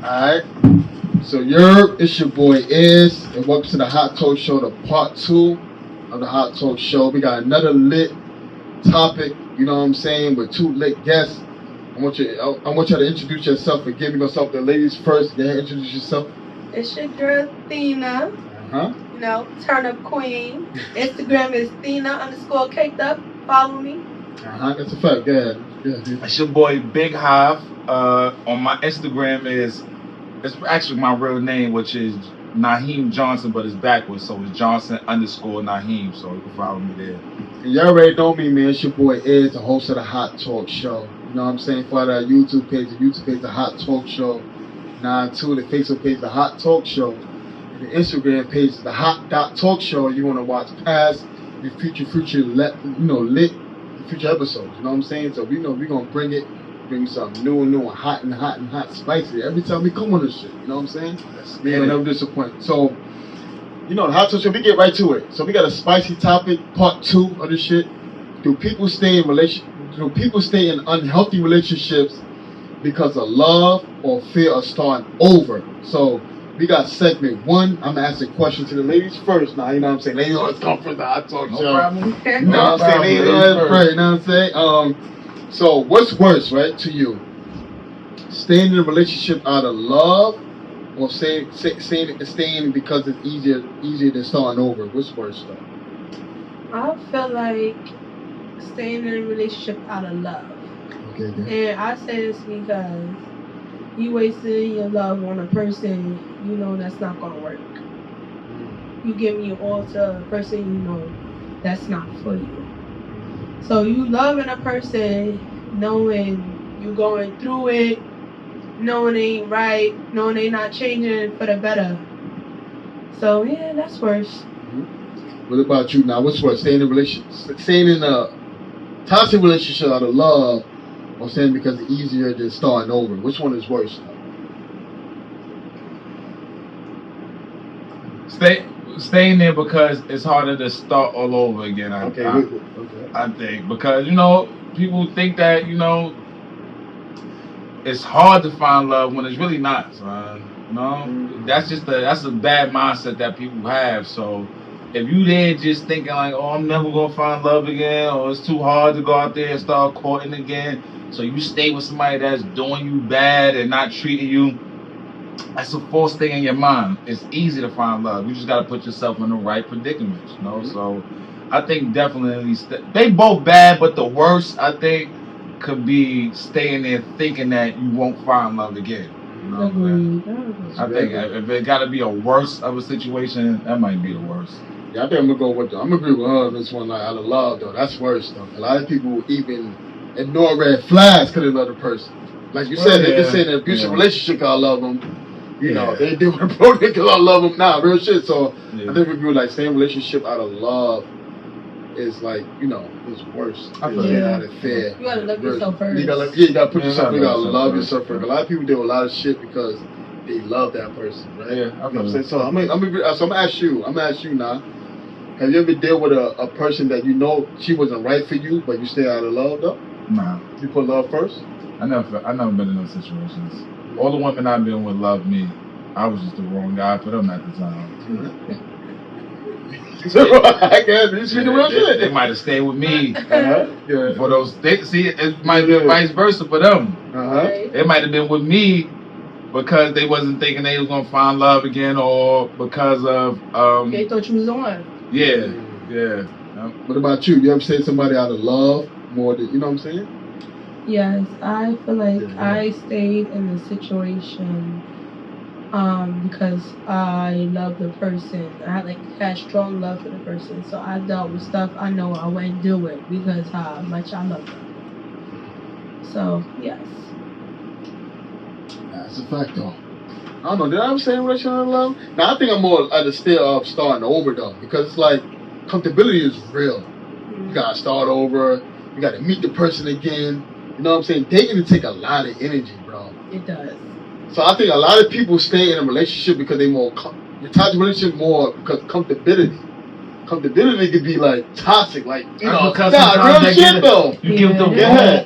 Alright. So it's your boy Iz, and welcome to the Hot Talk Show, the part 2 of the Hot Talk Show. We got another lit topic, you know what I'm saying, with 2 lit guests. I want you to introduce yourself and give yourself the ladies first. Go ahead, introduce yourself. It's your girl Athena. You know, turn up queen. Instagram is Athena_caked up. Follow me. That's a fact. Go ahead. It's your boy Big Hive. On my Instagram it's actually my real name, which is Naheem Johnson, but it's backwards, so it's Johnson_Naheem. So you can follow me there. And you already know me, man. It's your boy Iz, the host of the Hot Talk Show. You know what I'm saying? Follow our YouTube page. The YouTube page, the Hot Talk Show. 92. The Facebook page, the Hot Talk Show. And the Instagram page, the Hot Talk Show. You want to watch past the future lit future episodes. You know what I'm saying? So we know we're gonna bring something new and hot, spicy every time we come on this shit. You know what I'm saying? We will never disappoint. So, you know, the Hot Talk Show, we get right to it. So we got a spicy topic, part 2 of this shit. Do people stay in unhealthy relationships because of love or fear of starting over? So we got segment 1. I'm gonna ask a question to the ladies first. Now, you know what I'm saying? Ladies always come first. The Hot Talk Show. No problem. You know what I'm saying? Ladies always first. You know what I'm saying? So what's worse, right, to you? Staying in a relationship out of love, or staying because it's easier than starting over? What's worse, though? I feel like staying in a relationship out of love. Okay. And I say this because you wasting your love on a person you know that's not gonna work. You giving your all to a person you know that's not for you. So you loving a person knowing you going through it, knowing they ain't right, knowing they not changing for the better. So yeah, that's worse. What about you now? What's worse? Staying in a toxic relationship out of love, or staying because it's easier than starting over? Which one is worse? Staying there because it's harder to start all over again. I think because people think that it's hard to find love when it's really not, son. That's a bad mindset that people have. So if you there just thinking like, oh, I'm never gonna find love again, or it's too hard to go out there and start courting again, so you stay with somebody that's doing you bad and not treating you, that's a false thing in your mind. It's easy to find love. You just gotta put yourself in the right predicament, So I think definitely they both bad, but the worst I think could be staying there thinking that you won't find love again. I think if it got to be a worse of a situation, that might be the worst. Yeah, I think I'm gonna agree with her on this one. Like, out of love, though, that's worse though. A lot of people even ignore red flags because they love the person. Like you said, they just say in an abusive relationship, 'cause I love them. You know, they do it broke because I love them. Nah, real shit. So I think we agree, like, staying in a relationship out of love is like, it's worse. I feel out of fear. You gotta love yourself first. You gotta put yourself. You gotta love yourself first. A lot of people do a lot of shit because they love that person, right? Yeah, you know what I'm saying. So I'm gonna ask you. now. Have you ever dealt with a person that you know she wasn't right for you, but you stay out of love though? Nah. You put love first? I never been in those situations. All the women I've been with love me. I was just the wrong guy for them at the time. I guess you speaking real shit. They might have stayed with me for those. It might be vice versa for them. They might have been with me because they wasn't thinking they was gonna find love again, or because of they thought you was on. Yeah. What about you? You ever stayed somebody out of love more than, you know what I'm saying? Yes, I feel like I stayed in a situation because I love the person. I had strong love for the person, so I dealt with stuff I know I wouldn't deal with because how much I love them. So yes, that's a fact though. I don't know. Did I ever say relationship out of love? Now I think I'm more at the state of starting over though, because it's like comfortability is real. You gotta start over. You gotta meet the person again. You know what I'm saying? Dating can take a lot of energy, bro. It does. So I think a lot of people stay in a relationship because they more toxic relationship more because comfortability. Comfortability could be like toxic, like real shit though. You give them wrong.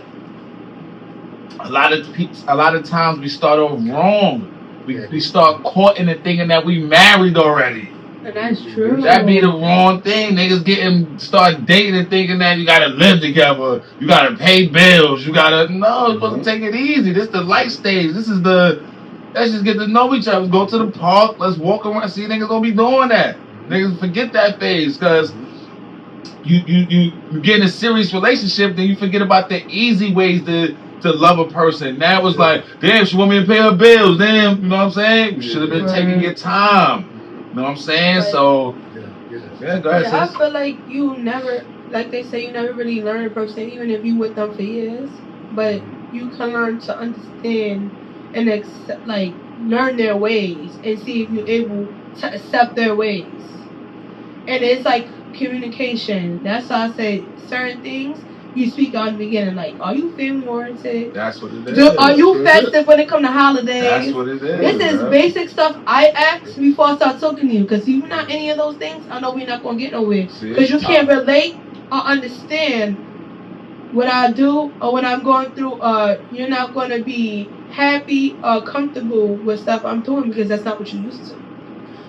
A lot of times we start off wrong. We start courting and thinking that we married already. And that's true. That be the wrong thing. Niggas start dating and thinking that you gotta live together, you gotta pay bills, you gotta you're supposed to take it easy. This the life stage. Let's just get to know each other. Go to the park. Let's walk around. See, niggas gonna be doing that. Niggas forget that phase because you get in a serious relationship, then you forget about the easy ways to love a person. Now it's like, damn, she want me to pay her bills. Damn, you know what I'm saying? You should have been taking your time. You know what I'm saying? But, so, yeah, go ahead, I feel like you never, like they say, you never really learn a person, even if you with them for years. But you can learn to understand and accept, like, learn their ways and see if you're able to accept their ways. And it's like communication. That's how I say certain things you speak out in the beginning. Like, are you family oriented? That's what it is. Are you festive when it comes to holidays? That's what it is. This is basic stuff I ask before I start talking to you. Because if you're not any of those things, I know we're not going to get nowhere. Because you can't relate or understand what I do or what I'm going through. You're not going to be happy or comfortable with stuff I'm doing because that's not what you're used to.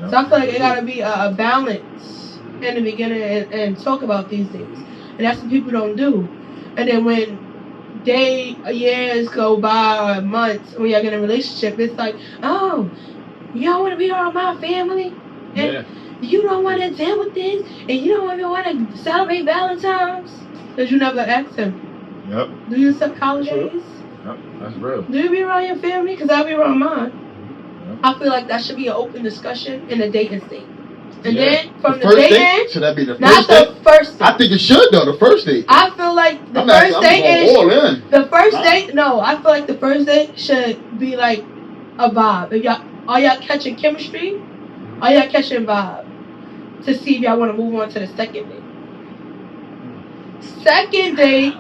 Yep. So I feel like it got to be a balance in the beginning and talk about these things. And that's what people don't do. And then when years go by or months when y'all get in a relationship, it's like, oh, y'all want to be around my family? And you don't want to deal with this? And you don't even want to celebrate Valentine's? Because you never asked him. Yep. Do you accept holidays? Yep, that's real. Do you be around your family? Because I'll be around mine. Yep. I feel like that should be an open discussion in a dating state. And then from the dating, should that be the not first date? the first date. I think it should though. The first date. I feel like the first date is the first date. No, I feel like the first date should be like a vibe. If are y'all catching chemistry? Are y'all catching vibe to see if y'all want to move on to the second date? Second date.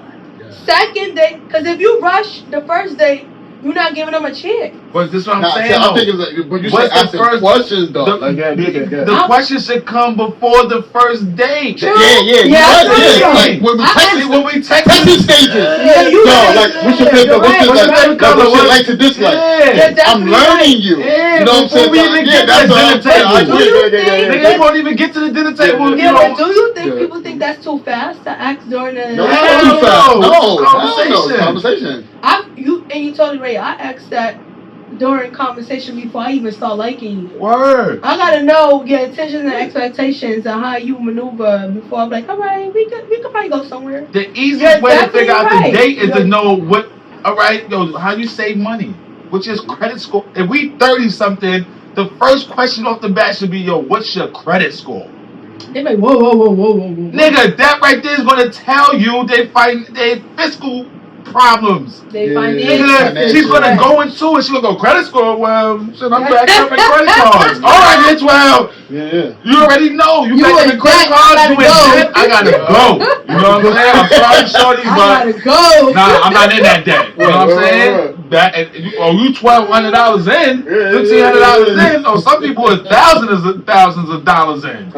Because if you rush the first date, you're not giving them a chance. But this is what I'm saying. I think it's like, but you should ask the questions though. The questions should come before the first date. Yeah. Like when we text stages. Like we should pick up what you like to dislike. I'm learning you. You know what I'm saying? Before we even get to the dinner table. They won't even get to the dinner table. Yeah, but do you think people think that's too fast to ask during the conversation? You totally right. I asked that during conversation before I even start liking you. Word. I gotta know your intentions and expectations and how you maneuver before I'm like, all right, we could probably go somewhere. The easiest way to figure out the date is to know what. All right, how you save money, which is credit score. If we 30 something, the first question off the bat should be, what's your credit score? They like, whoa. Nigga, that right there is gonna tell you they find their fiscal problems. They find she's gonna go into it. She's gonna go credit score. Well, shit, I'm back up my credit cards. All right, bitch. Well, you already know. You back in credit cards. You in debt. I gotta go. You know what I'm saying? I'm sorry, shorty, but I gotta go. Nah, I'm not in that debt. You know what I'm saying? You $1,200 in, $1,500 in, or some people are thousands of dollars in.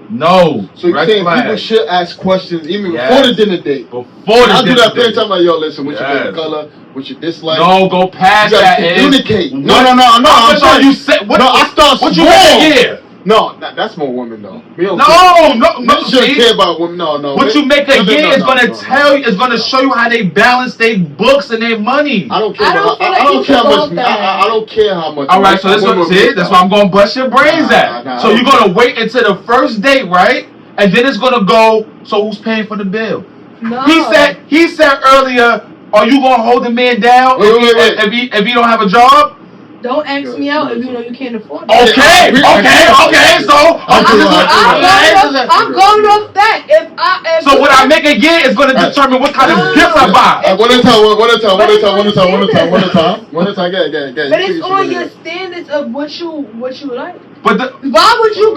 No. So you're saying people should ask questions even before the dinner date? I do that plenty of time. Like, listen, what's your favorite color? What's your dislike? No, go past that. Communicate. No. I'm sorry. You said what? I start what you make No, that's more women though. No. You shouldn't care about women. No. What you make a year is going to tell you, is going to show you how they balance their books and their money. I don't care. I don't care how much. All right, so that's why I'm going to bust your brains at. So you're going to wait until the first date, right? And then it's going to go. So who's paying for the bill? No. He said earlier, are you going to hold the man down if he don't have a job? Don't ask me out if you know you can't afford it. Okay. So I'm going off that. So what I make a year is going to determine what kind of gifts I buy. One at a time. But it's on your standards of what you like. But why would you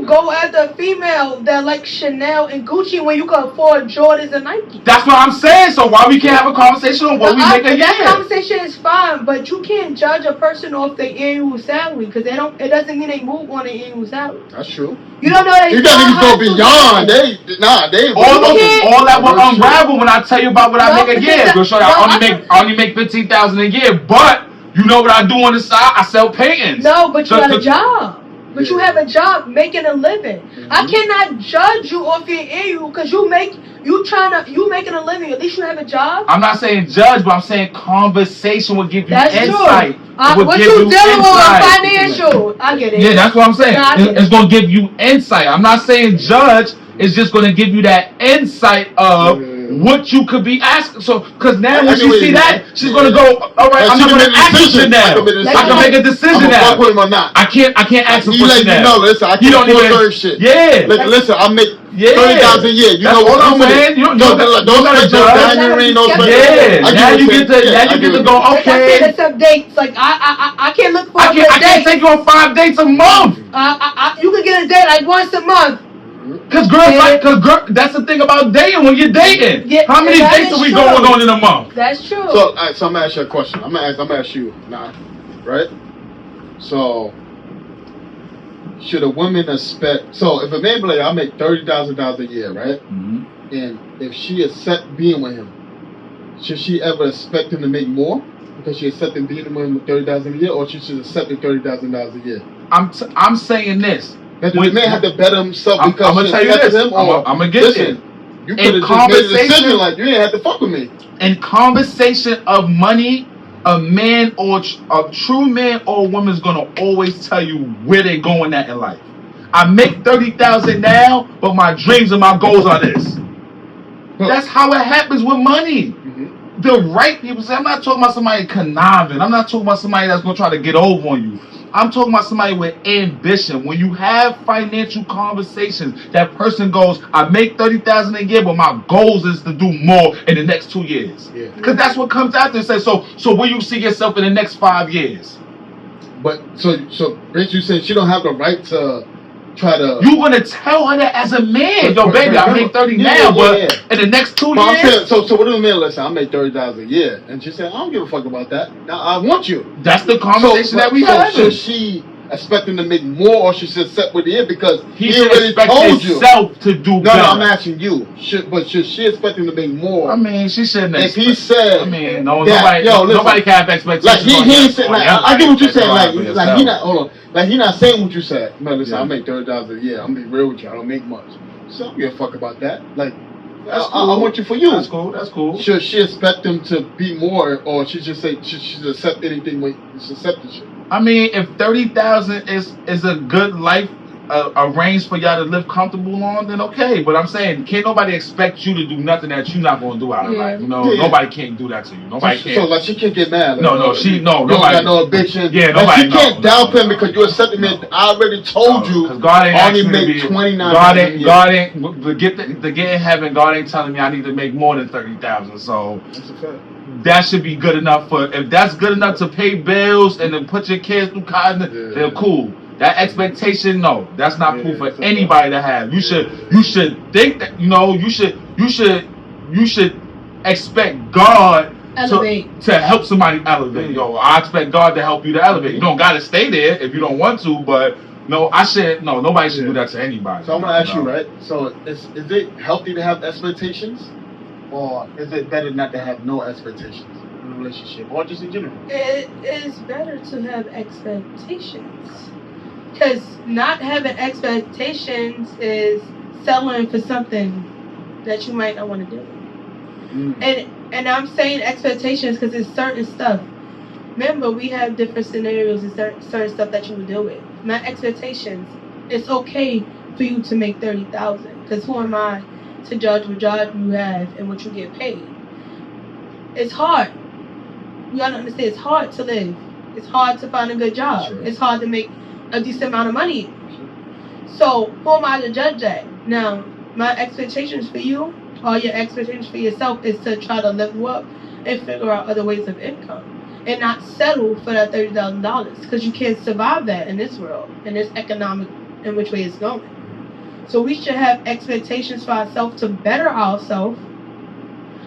go after a female that likes Chanel and Gucci when you can afford Jordans and Nike? That's what I'm saying. So why we can't have a conversation on what we make a year? That conversation is fine, but you can't judge a person off their annual salary because it doesn't mean they move on their annual salary. That's true. You don't know that. You got niggas go beyond. They all that will unravel when I tell you about what I make a year. I only make $15,000 a year, but You know what I do on the side? I sell paintings. No, but you got a job. But you have a job making a living. I cannot judge you off your ear because you making a living. At least you have a job. I'm not saying judge, but I'm saying conversation will give you insight. True. What you dealing with financial? I get it. Yeah, that's what I'm saying. It's gonna give you insight. I'm not saying judge. It's just gonna give you that insight of what you could be asking. So, because now when she see that, she's gonna go, all right, I'm not gonna ask you now. I can make a decision now. I can't ask him for shit now. Listen, I can't afford shit. Yeah. Listen, I make 30,000 a year. You know what I'm saying? Don't spend no diamond, no spend. Yeah. Now you get to go. Okay. That's some dates. Like I can't look for. I can't take you on 5 dates a month. You can get a date like once a month. Cause girls, that's the thing about dating when you're dating. Yeah, how many dates are we going on in a month? That's true. So I'm gonna ask you a question. I'm gonna ask you now, right? So, should a woman expect? So, if a man be like, I make $30,000 a year, right? Mm-hmm. And if she accept being with him, should she ever expect him to make more because she accepting being with him with $30,000 a year, or she should accept $30,000 a year? I'm saying this. That the man have to better himself because I'm gonna tell you this. I'm gonna get listen, you could have just made a decision like you didn't have to fuck with me. In conversation of money, a man or a true man or woman is gonna always tell you where they're going at in life. I make 30,000 now, but my dreams and my goals are this. That's how it happens with money. Mm-hmm. The right people say, I'm not talking about somebody conniving. I'm not talking about somebody that's gonna try to get over on you. I'm talking about somebody with ambition. When you have financial conversations, that person goes, I make 30,000 a year, but my goals is to do more in the next 2 years. Because that's what comes out there and says, so where you see yourself in the next 5 years? But so Rich, you said she don't have the right to try to. You're gonna tell her that as a man, yo, baby, I make 30 now, but in the next 2 years. I'm saying, so what do you mean? Listen, I make 30,000 a year, and she said, I don't give a fuck about that. Now I want you. That's the conversation that we have. So should she expect him to make more, or she should accept what he is because he already told you to do better. No, I'm asking you. Should she expect him to make more? I mean, she shouldn't. If he said, I mean, nobody can have expectations. Like he said, like I get what you're saying. Like he not. Hold on. Like he not saying what you said. Man, listen, I make $30,000 a year. I'm gonna be real with you. I don't make much. So I don't give a fuck about that. Like, that's cool. I want you for you. That's cool. That's cool. Should she expect him to be more, or she just say she should accept anything with acceptance? I mean, if 30,000 is a good life a range for y'all to live comfortable on, then okay. But I'm saying, can't nobody expect you to do nothing that you're not gonna do out of life. You know, nobody can't do that to you. Nobody can't. So like she can't get mad. Like, nobody. You don't got no eviction. Yeah, nobody. Like, she can't doubt him because you accepted me. I already told you. Because God ain't only make 29. God ain't to get in heaven. God ain't telling me I need to make more than 30,000. So that's a fact. That should be good enough for. If that's good enough to pay bills and then put your kids through college, they're cool. That expectation, no, that's not cool for anybody to have. You should think that you should expect God to help somebody elevate. Yo, I expect God to help you to elevate. You don't gotta stay there if you don't want to, but nobody should do that to anybody. So I'm gonna ask you, right? So is it healthy to have expectations, or is it better not to have no expectations in a relationship, or just in general? It is better to have expectations. Because not having expectations is settling for something that you might not want to do. And I'm saying expectations because it's certain stuff. Remember, we have different scenarios and certain stuff that you would deal with. My expectations, it's okay for you to make 30,000. Because who am I to judge what job you have and what you get paid? It's hard. You gotta understand, it's hard to live. It's hard to find a good job. Sure. It's hard to make a decent amount of money. So who am I to judge that? Now, my expectations for you, or your expectations for yourself, is to try to level up and figure out other ways of income and not settle for that $30,000 because you can't survive that in this world, in this economic in which way it's going. So we should have expectations for ourselves to better ourselves,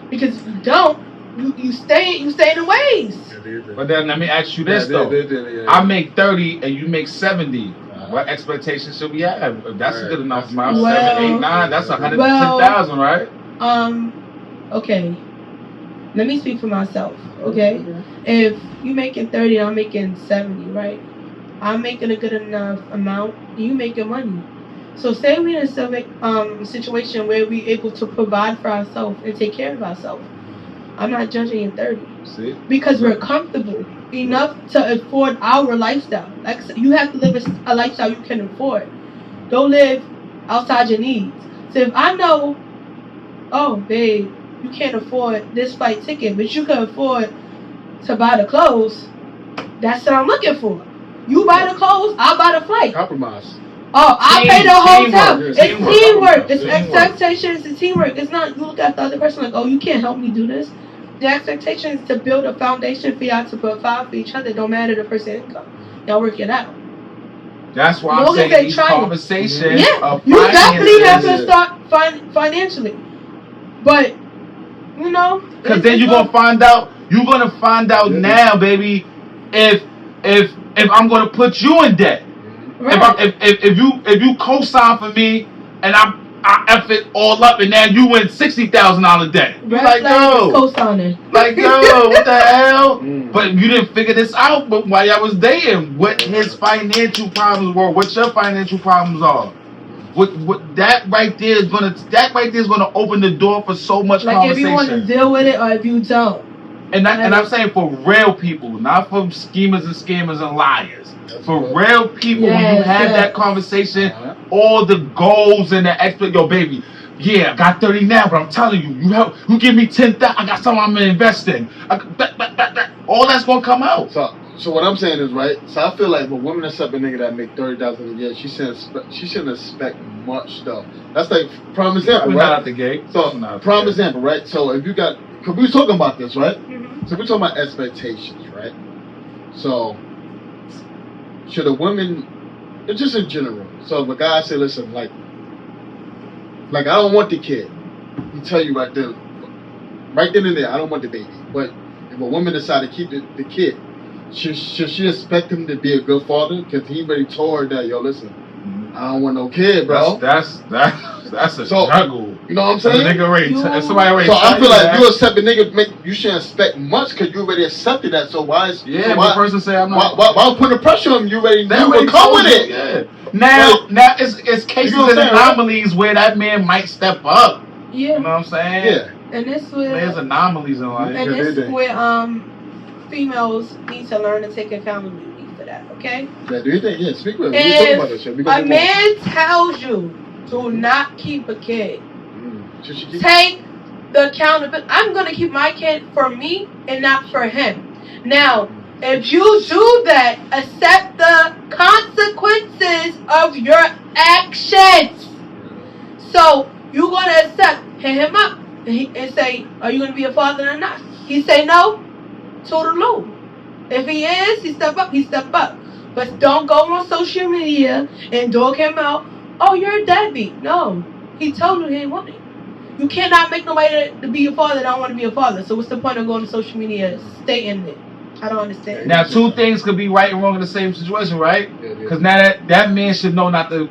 because if you don't, you stay in the ways. But then let me ask you this though. I make 30 and you make 70. What expectations should we have? If that's good enough for my 7, 8, 9, that's 110,000, right? Okay. let me speak for myself, okay? If you making 30 and I'm making 70, right? I'm making a good enough amount, you making money. So say we're in a situation where we're able to provide for ourselves and take care of ourselves. I'm not judging at 30. See? Because we're comfortable enough to afford our lifestyle. Like you have to live a lifestyle you can afford. Don't live outside your needs. So if I know, oh babe, you can't afford this flight ticket, but you can afford to buy the clothes, that's what I'm looking for. You buy the clothes, I'll buy the flight. Compromise. Oh, I'll pay the hotel. Teamwork. It's teamwork. It's Teamwork. expectations. It's teamwork. It's not you look at the other person like, oh, you can't help me do this. The expectation is to build a foundation for y'all to provide for each other. Don't matter the person's income. Y'all work it out. That's why I'm saying these conversations. Yeah, you definitely have to start financially. But you know, because then you're gonna find out. You're gonna find out now, baby. If I'm gonna put you in debt. Right. If you co-sign for me and I F it all up and now you win $60,000 debt. You're like, yo, co-signing. Like, yo, what the hell? But you didn't figure this out. But while y'all was dating, what his financial problems were, what your financial problems are. What that right there is gonna open the door for so much like conversation. Like if you want to deal with it or if you don't. And I'm saying for real people, not for schemers and scammers and liars. For real people, when you have that conversation, all the goals and the expect, yo, baby, yeah, I got 30 now, but I'm telling you, you give me 10,000, I got something I'm investing. All that's gonna come out. So what I'm saying is, right, so I feel like when women accept a nigga that make $30,000 a year, she shouldn't expect much stuff. That's like prime example, right? Not out the gate. So prime example, right? So if you got, cause we was talking about this, right? So we're talking about expectations, right? So should a woman, it's just in general. So if a guy say, listen, like I don't want the kid, he tell you right then and there, I don't want the baby. But if a woman decide to keep the kid, should she expect him to be a good father? Because he already told her that, yo, listen, I don't want no kid, bro. That's a struggle. You know what I'm saying? Somebody already so I feel like you accept a nigga, you shouldn't expect much because you already accepted that. So why is the person say I'm not? Why put the pressure on him? You already knew would come with it. Yeah. Now it's cases and anomalies where that man might step up. Yeah. You know what I'm saying? Yeah. And this where there's anomalies in life. And this is where females need to learn to take accountability for that. Okay. Yeah. Do you think? Yeah. Speak with me. We talk about this shit. A man tells you to not keep a kid. Take the accountability. I'm going to keep my kid for me and not for him. Now, if you do that, accept the consequences of your actions. So, you're going to accept, hit him up and say, are you going to be a father or not? He say no, toodaloo. If he is, he step up. But don't go on social media and dog him out. Oh, you're a deadbeat. No, he told you he didn't want it. You cannot make nobody to be a father that don't want to be a father. So what's the point of going to social media stating it? I don't understand. Now, two things could be right and wrong in the same situation, right? Because now that man should know not to.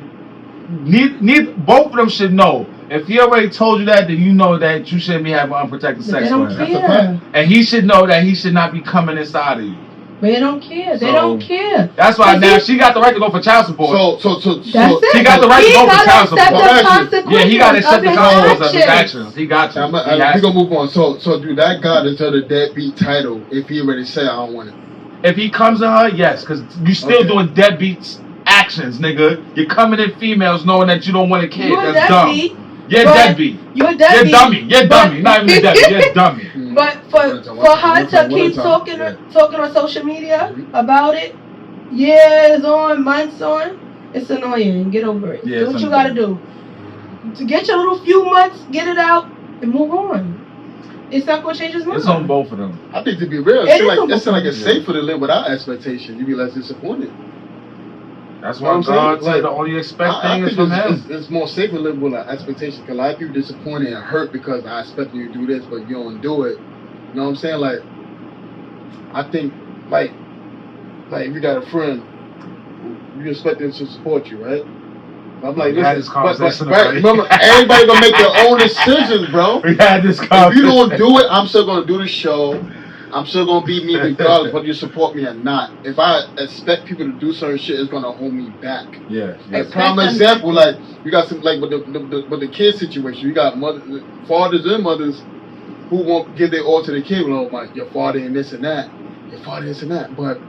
Both of them should know. If he already told you that, then you know that you shouldn't be having unprotected sex with him. That's a fact. And he should know that he should not be coming inside of you. They don't care. They don't care. That's why now she got the right to go for child support. So she got the right to go for child support. Yeah, he got to accept the consequences of his actions. He got to. We're gonna move on. So do that guy deserve the deadbeat title if he already said I don't want it? If he comes to her, yes, because you still doing deadbeats actions, nigga. You're coming in females knowing that you don't want a kid. That's dumb. You're deadbeat. You're a deadbeat. You're dummy. You're dummy. Not even deadbeat. You're dummy. But for her to keep talking on social media about it, years on, months on, it's annoying. Get over it. Yeah, do what you gotta do. To get your little few months, get it out, and move on. It's not gonna change his mind. It's on both of them. I think to be real, it's like it's safer to live without expectation. You be less disappointed. That's why God said the only expect thing is from him. It's more safe to live with an expectation because a lot of people disappointed and hurt because I expect you to do this, but you don't do it. You know what I'm saying? Like, I think, like if you got a friend, you expect them to support you, right? I'm like, we had listen, this conversation but remember, everybody gonna make their own decisions, bro. We had this conversation. If you don't do it, I'm still gonna do the show. I'm still gonna be me regardless whether you support me or not. If I expect people to do certain shit, it's gonna hold me back. Yeah. Like prime example, like you got some like with the kid situation, you got fathers and mothers who won't give their all to the kid. Well, like your father and this and that, your father this and that. But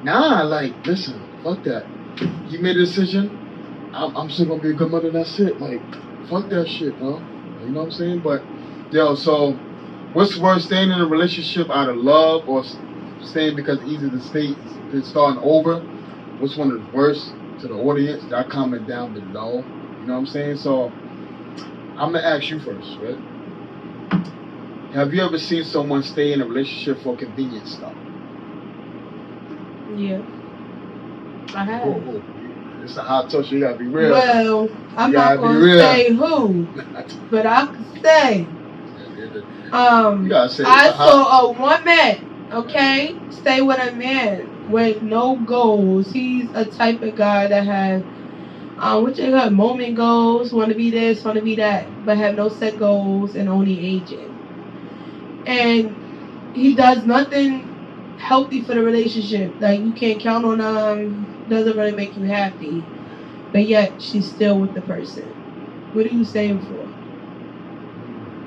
nah, like listen, fuck that. You made a decision. I'm still gonna be a good mother. That's it. Like fuck that shit, bro. You know what I'm saying? But yo, so. What's worse, staying in a relationship out of love or staying because it's easy to stay than starting over? What's one of the worst to the audience? Y'all comment down below. You know what I'm saying? So, I'm going to ask you first, right? Have you ever seen someone stay in a relationship for convenience stuff? Yeah. I have. Ooh. It's a hot touch, you got to be real. Well, I'm not going to say who, but I can say. I saw a woman, okay, stay with a man with no goals. He's a type of guy that have, what you got, moment goals, want to be this, want to be that, but have no set goals and only aging. And he does nothing healthy for the relationship. Like, you can't count on him, doesn't really make you happy, but yet she's still with the person. What are you saying for?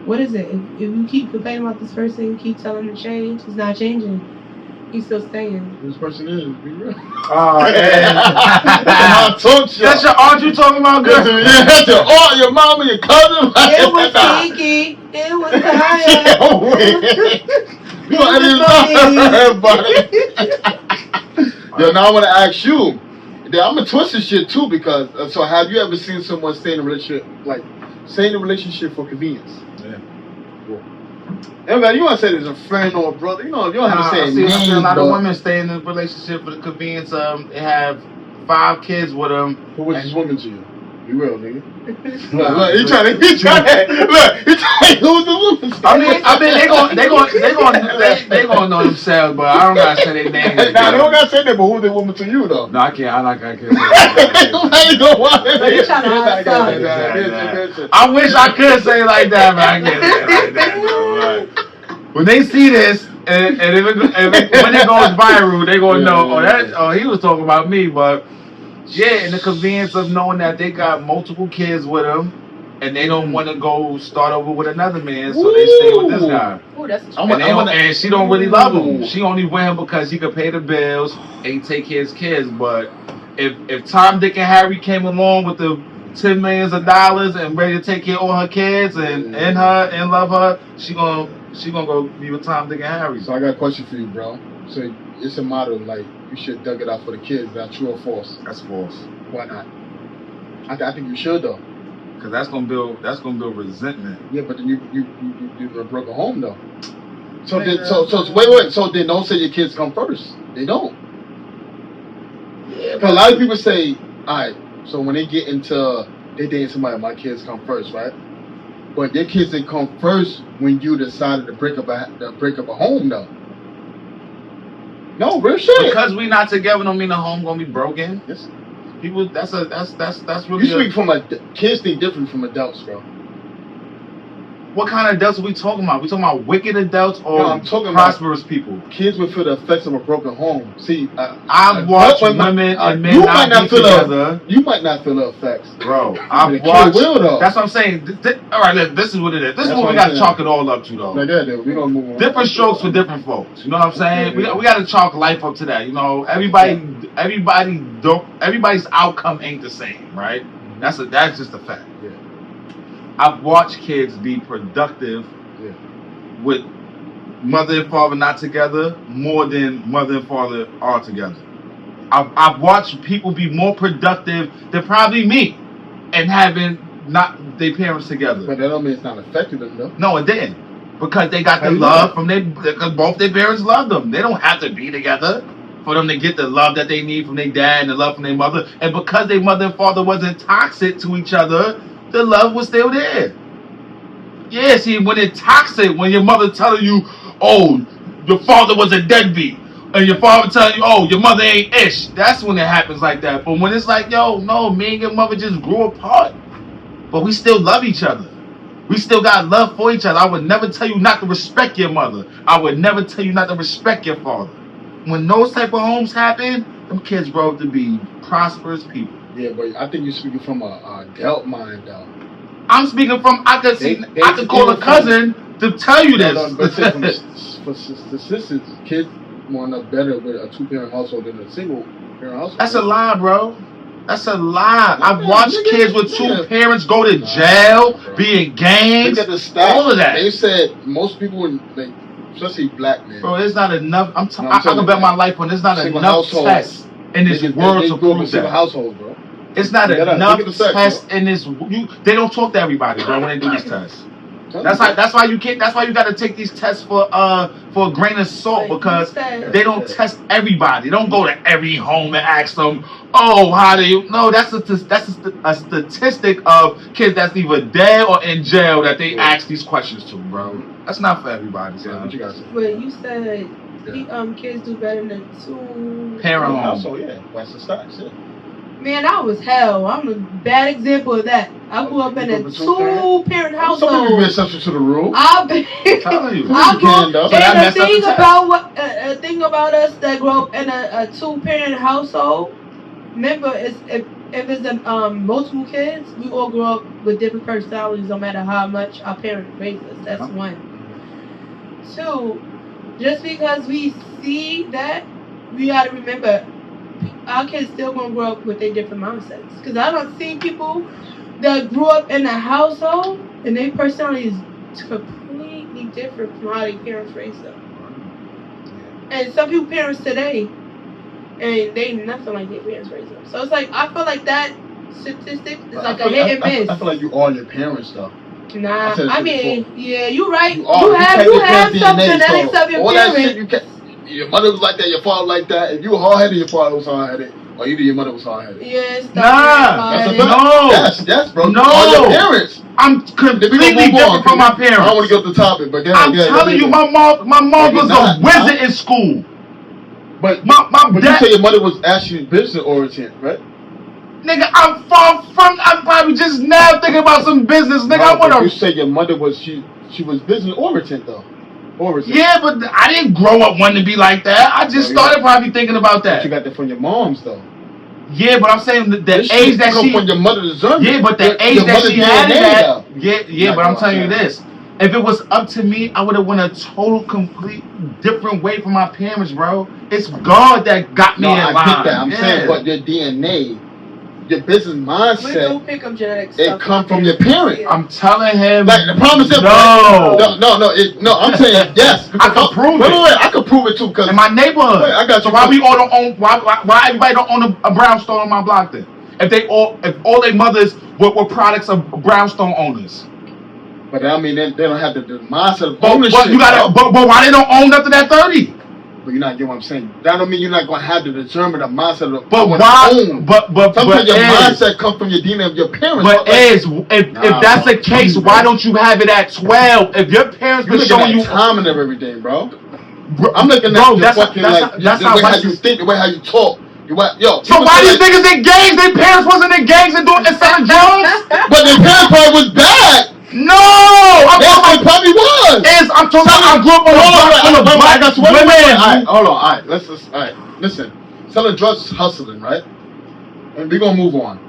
What is it? If you keep complaining about this person, keep telling him to change, he's not changing. He's still staying. This person is, be real. Oh, yeah. That's your aunt you talking about, girl? Yeah, that's your aunt, your mama, your cousin. It was Kiki. It was Kaya. You know, everybody. Yo, now I want to ask you. I'm going to twist this shit too because, so have you ever seen someone stay in a relationship, like, stay in a relationship for convenience? Yeah. Cool. Everybody, you want to say there's a friend or a brother, you don't have to say I see a lot of women stay in a relationship for the convenience of they have 5 kids with them. Who was this woman to you? You real, nigga. Look, he trying to, who's the woman? I mean, they gonna know themselves, but I don't gotta say their names. Nah, they don't gotta say that, but who's the woman to you, though? No, I can't say that. I wish I could say it like that, but I can't say it like that. When they see this, and when it goes viral, they gonna know, he was talking about me, but yeah, and the convenience of knowing that they got multiple kids with them, and they don't want to go start over with another man, so they stay with this guy. Ooh, that's and she don't really love him. She only with him because he could pay the bills and take care of his kids. But if Tom, Dick, and Harry came along with the $10 million and ready to take care of all her kids and her and love her, she gonna go be with Tom, Dick, and Harry. So I got a question for you, bro. So it's a motto like you should dug it out for the kids. Is that true or false? That's false. Why not? I think you should though. Cause that's gonna build resentment. Yeah, but then you broke a home though. So then wait. So then don't say your kids come first. They don't. Yeah. Cause a lot of people say, all right. So when they get into they dating somebody, my kids come first, right? But their kids didn't come first when you decided to break up a home though. No, real shit. Because we not together don't mean the home gonna be broken. Yes. People, that's really. You speak from kids think different from adults, bro. What kind of adults are we talking about? We talking about wicked adults or I'm talking prosperous people? Kids will feel the effects of a broken home. See, I've watched women and men not be together. You might not feel the effects, bro. I've watched. That's what I'm saying. All right, this is what it is. This is what we got to chalk it all up to, though. Like that, we gonna move on. Different strokes for different folks. You know what I'm saying? We got to chalk life up to that. You know, everybody's outcome ain't the same, right? That's just a fact. Yeah. I've watched kids be productive with mother and father not together more than mother and father are together. I've watched people be more productive than probably me and having not their parents together. But that don't mean it's not affecting them, though. No, it didn't. Because they got the love from because both their parents loved them. They don't have to be together for them to get the love that they need from their dad and the love from their mother. And because their mother and father wasn't toxic to each other, the love was still there. Yeah, see, when it's toxic, when your mother telling you, oh, your father was a deadbeat, and your father telling you, oh, your mother ain't ish. That's when it happens like that. But when it's like, yo, no, me and your mother just grew apart, but we still love each other. We still got love for each other. I would never tell you not to respect your mother. I would never tell you not to respect your father. When those type of homes happen, them kids grow up to be prosperous people. Yeah, but I think you're speaking from a adult mind, though. I'm speaking from, I could call a cousin to tell you this. But for statistics, kids wind up better with a 2-parent household than a single-parent household. That's a lie, bro. That's a lie. I've watched kids with 2 parents go to jail, be in gangs, look at the stats. All of that. They said most people, like, especially black men. Bro, there's not enough. I can bet my life on there's not enough tests in this world to prove that. Household, bro. It's not enough tests in this. They don't talk to everybody, bro, when they do these tests. That's why you can't. That's why you got to take these tests for a grain of salt, because they don't test everybody. They don't go to every home and ask them, "Oh, how do you?" No, that's a statistic of kids that's either dead or in jail that they ask these questions to, bro. That's not for everybody. So. What you guys say? But you said kids do better than 2-parent homes. So yeah, that's the stats. Yeah. Man, that was hell. I'm a bad example of that. I grew up in a 2-parent household. Some people be exception to the rule. And the thing about us that grew up in a 2-parent household, remember, if it's multiple kids, we all grew up with different personalities no matter how much our parents raised us. That's one. 2, just because we see that, we gotta remember, our kids still gonna grow up with their different mindsets. Because I don't see people that grew up in a household and their personality is completely different from how their parents raised them. And some people parents today, and they nothing like their parents raised them. So it's like, I feel like that statistic is like a hit and miss. I feel like you are your parents, though. Nah, I mean, yeah, you're right. You have something that ain't of your parents. Your mother was like that, your father like that. If you were hard-headed, your father was hard-headed. Or either your mother was hard-headed. Yes, that's a no. Yes, bro. No. All your parents. I'm completely different from my parents. I don't want to get off the topic, but I'm telling you, my mom was a wizard in school. But my dad, you say your mother was actually business oriented, right? Nigga, I'm far from. I'm probably just now thinking about some business, nigga. I wanna. You say your mother was she was business oriented though. Yeah, but I didn't grow up wanting to be like that. I just started probably thinking about that. But you got that from your moms, though. Yeah, but I'm saying the age that she. From your mother's journey. Yeah, but the age that she had that. Yeah, but I'm telling you this. If it was up to me, I would have went a total, complete, different way from my parents, bro. It's God that got me in line. I get that. I'm saying, but your DNA, your business mindset, we do pick up genetics. It come from your parents. I'm telling him. Like the problem is no. I'm saying yes. I can prove it. Wait, I can prove it too. Cause in my neighborhood. Wait, I got you. So why we all don't own? Why everybody don't own a brownstone on my block then? If all their mothers were products of brownstone owners. But I mean, they don't have the mindset of ownership. But why they don't own nothing at 30? But you're not getting what I'm saying. That don't mean you're not going to have to determine the mindset of but why? Own. But sometimes your mindset comes from your DNA of your parents. But if that's the case, why don't you have it at 12? If your parents been showing you timing of everything, bro. I'm looking at your fucking the way how you think, the way how you talk. So why these niggas in gangs? Their parents wasn't in gangs and selling drugs? But their parents probably was bad. No, I probably was. I'm talking about I grew up on a black women. Hold on, all right. Listen. Selling drugs is hustling, right? And we're gonna move on.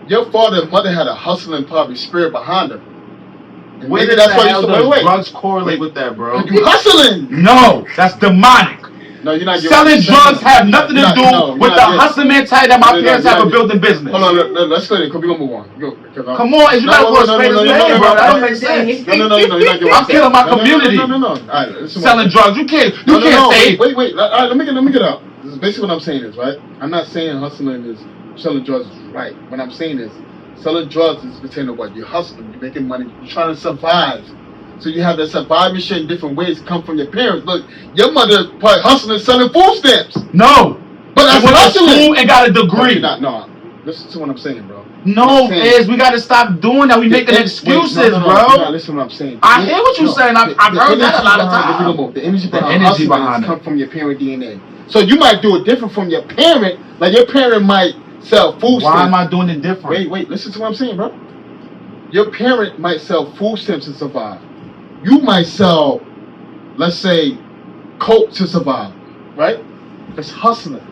Your father and mother had a hustling probably spirit behind them. Where did drugs correlate with that, bro? You hustling? No, that's demonic. No, you're not. Selling drugs have nothing to do with the hustling mentality that my parents have of building business. Hold on, let's clear it, because we're going to move on. Come on, you got to go straight to the bro. That don't make sense. No, you're not getting I'm killing my community. No. All right, selling drugs. You can't say. Wait. All right, let me get out. This is basically what I'm saying is, right? I'm not saying hustling is, selling drugs is right. What I'm saying is, selling drugs is pertaining to what? You're hustling, you're making money, you're trying to survive. So you have that surviving shit in different ways come from your parents. Look, your mother probably hustling selling food stamps. No. But that's hustling. And got a degree. No. Listen to what I'm saying, bro. No, we gotta stop doing that. We making excuses, bro. No, listen to what I'm saying. I hear what you're saying. I've heard that a lot of times. The energy behind come from your parent DNA. So you might do it different from your parent. Like your parent might sell food stamps. Why am I doing it different? Wait. Listen to what I'm saying, bro. Your parent might sell food stamps to survive. You might sell, let's say, coke to survive, right? That's hustling.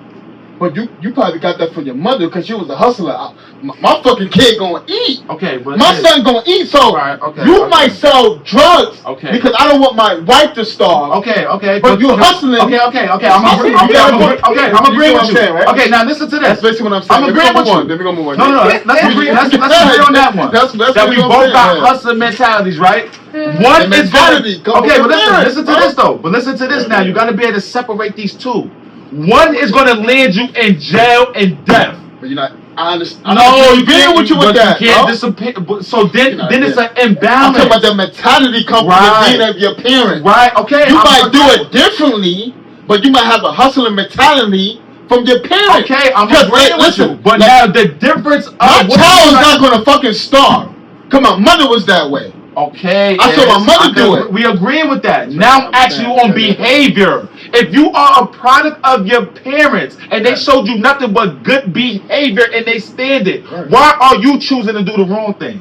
But you probably got that from your mother because she was a hustler. My fucking kid gonna eat. Okay, but my son gonna eat. So you might sell drugs. Okay. Because I don't want my wife to starve. Okay. But you hustling. Okay. I'm agreeing with you. Right? Okay, now listen to this. That's basically what I'm saying. I'm agreeing with you. Then we gonna move on. No. Let's agree on that one. That we both got hustling mentalities, right? One is mentality. Okay, but listen to this though. But listen to this now. You gotta be able to separate these two. One is going to land you in jail and death. But you're not. I understand. No, you can't with you with that. You can't disappear. So then it's an imbalance. I'm talking about the mentality comes from the DNA of your parents. Right. Okay. You might do it differently, but you might have a hustling mentality from your parents. Okay, I'm agreeing with you. But now the difference of my child is not going to fucking starve. Come on, mother was that way. Okay. I saw my mother do it. We agreeing with that. Now I'm asking you on behavior. If you are a product of your parents and they showed you nothing but good behavior and they stand it, why are you choosing to do the wrong thing?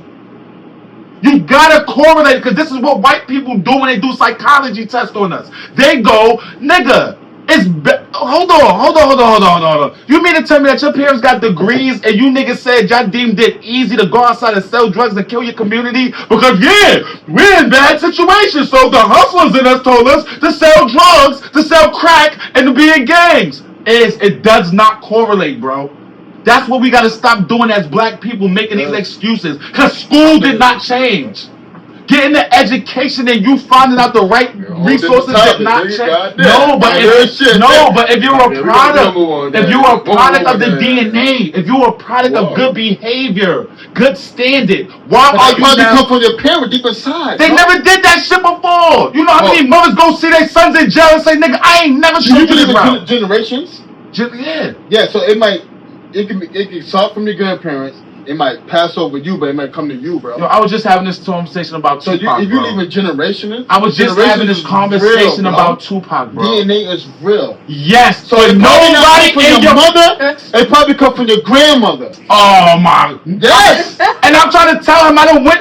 You gotta correlate, because this is what white people do when they do psychology tests on us. They go, nigga, hold on. You mean to tell me that your parents got degrees and you niggas said y'all deemed it easy to go outside and sell drugs and kill your community? Because we're in bad situations. So the hustlers in us told us to sell drugs, to sell crack, and to be in gangs. It does not correlate, bro. That's what we gotta stop doing as black people, making these excuses. Because school did not change. Getting the education and you finding out the right resources did not change. No, but if you're a product, of the DNA, if you're a product of good behavior, good standard, why are you now? Come from your parents deep inside. They never did that shit before. You know how many mothers go see their sons in jail and say, "Nigga, I ain't never showed you this route." Generations. Yeah. So it can start from your grandparents. It might pass over you, but it might come to you, bro. Yo, I was just having this conversation about Tupac, if you leave a generation, I was just having this conversation about Tupac, bro. DNA is real. Yes. So if nobody in your mother, it probably come from your grandmother. Oh my. Yes. And I'm trying to tell him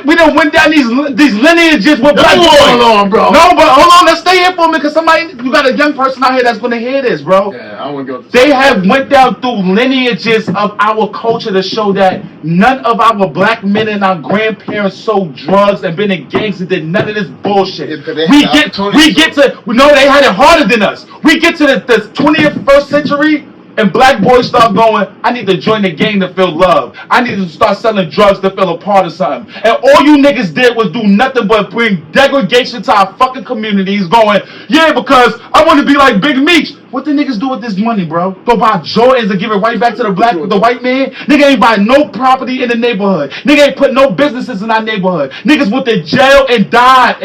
we done went down these lineages with black boys. Hold on, bro. No, but hold on. Let's stay here for a minute, because you got a young person out here that's gonna hear this, bro. Yeah, I want to go. They have went down through lineages of our culture to show that none of our black men and our grandparents sold drugs and been in gangs and did none of this bullshit. Yeah, we get to they had it harder than us. We get to the 21st century and black boys start going, I need to join the gang to feel love. I need to start selling drugs to feel a part of something. And all you niggas did was do nothing but bring degradation to our fucking communities, going, yeah, because I want to be like Big Meech. What the niggas do with this money, bro? Go buy Jordans and give it right back to the white man? Nigga ain't buy no property in the neighborhood. Nigga ain't put no businesses in our neighborhood. Niggas went to jail and died,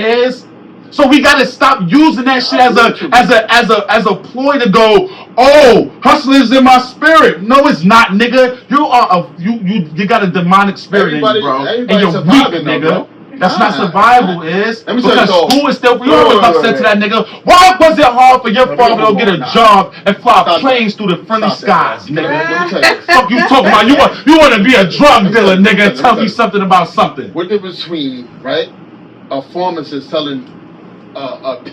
So we gotta stop using that shit as a ploy to go, oh, hustling's in my spirit. No, it's not, nigga. You got a demonic spirit in you, bro. And you're weak, nigga. That's not survival, because school is still. You always upset to that nigga. Why was it hard for your father to go get a job and fly planes through the friendly skies, nigga? Fuck you talking about? You want to be a drug dealer, nigga? Tell me something about something. What difference between a pharmacist selling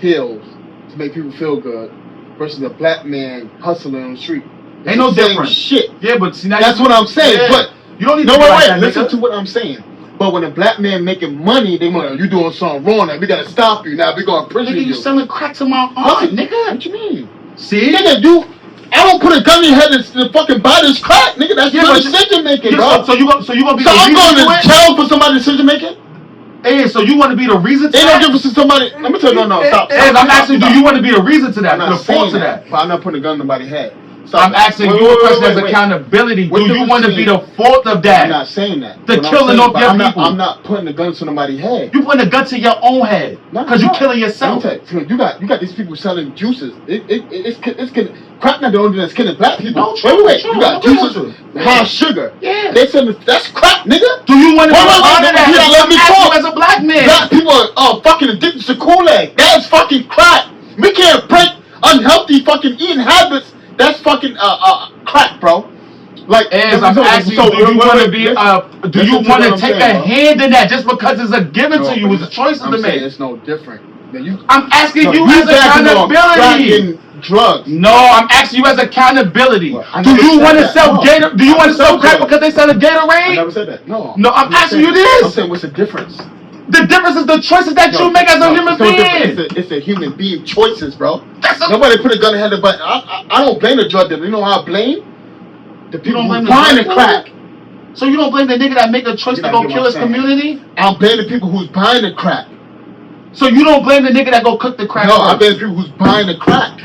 pills to make people feel good versus a black man hustling on the street? Ain't no difference. Shit. Yeah, but see, now that's what I'm saying. Yeah. But you don't need to wait. Listen to what I'm saying. But when a black man making money, they want you doing something wrong. Now we gotta stop you. Now we gonna prison you. You selling crack to my aunt, nigga. What you mean? See, nigga, I don't put a gun in your head to fucking buy this crack, nigga. That's your decision making, bro. So you gonna be? So I'm going to jail for somebody's decision making? Hey, so you want to be the reason to that? They don't give us to somebody. Let me tell you, no, stop. I'm asking, do you want to be the reason to that? I'm not saying that. But I'm not putting a gun in nobody's head. I'm asking you a question as accountability. Do you want to be the fourth of that? I'm not saying that. The killing of your people. I'm not putting a gun to nobody's head. You putting a gun to your own head because you're killing yourself. You got these people selling juices. It's crack not the only thing that's killing black people. No, wait. You got juices, high sugar. Yeah. They selling that's crack, nigga. Do you want to be part of that? You don't let me talk as a black man. Black people are fucking addicted to Kool-Aid. That's fucking crack. We can't break unhealthy fucking eating habits. That's fucking crack, bro. Like, I'm asking you, do you want to be do you want to take a hand in that just because it's a given to you? It's a choice to make. It's no different. I'm asking you as accountability. Drugs. No, I'm asking you as accountability. Do you want to sell Gatorade? Do you want to sell crack because they sell a Gatorade? I never said that. No. No, I'm asking you this. I'm saying, what's the difference? The difference is the choices that you make as a human being. It's a human being choices, bro. Nobody put a gun ahead of the button. I don't blame the drug dealer. You know how I blame? The people who buying the crack. So you don't blame the nigga that make a choice to go kill his community? I blame the people who's buying the crack. So you don't blame the nigga that go cook the crack? No, I blame the people who's buying the crack.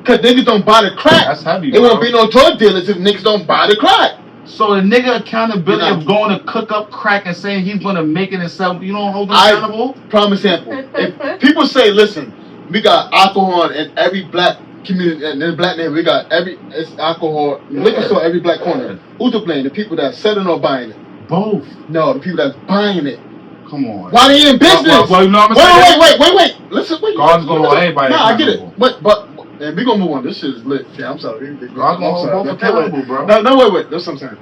Cause niggas don't buy the crack. That's heavy, There won't be no drug dealers if niggas don't buy the crack. So the nigga accountability of going to cook up crack and saying he's going to make it and sell, you don't hold him accountable? Prime example. If people say, listen, we got alcohol in every black community, and in the black neighborhood, we got it's alcohol, liquor store every black corner. Who's to blame? The people that selling or buying it? Both. No, the people that's buying it. Come on. Why they in business? Well, you know what I'm saying? Wait. Listen, wait. God's going to hold everybody. Nah, I get it. But and we gonna move on. This shit is lit. Yeah, I'm sorry. God's gonna hold both accountable, bro. No, wait. That's what I'm saying.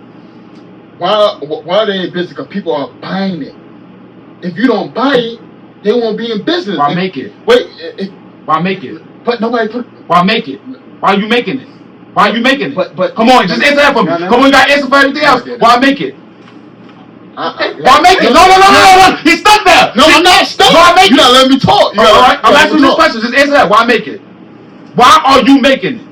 Why are they in business? Because people are buying it. If you don't buy it, they won't be in business. Why make it? Wait. Why make it? But nobody put. Why make it? Why are you making it? Why are you making it? But come on, just answer that for me. Come on, you got to answer for everything else. Why make it? Why make it? No. He's stuck there. No, I'm not stuck. Why make it? You gotta let me talk. All right, I'm asking you this question. Just answer that. Why make it? Why are you making it?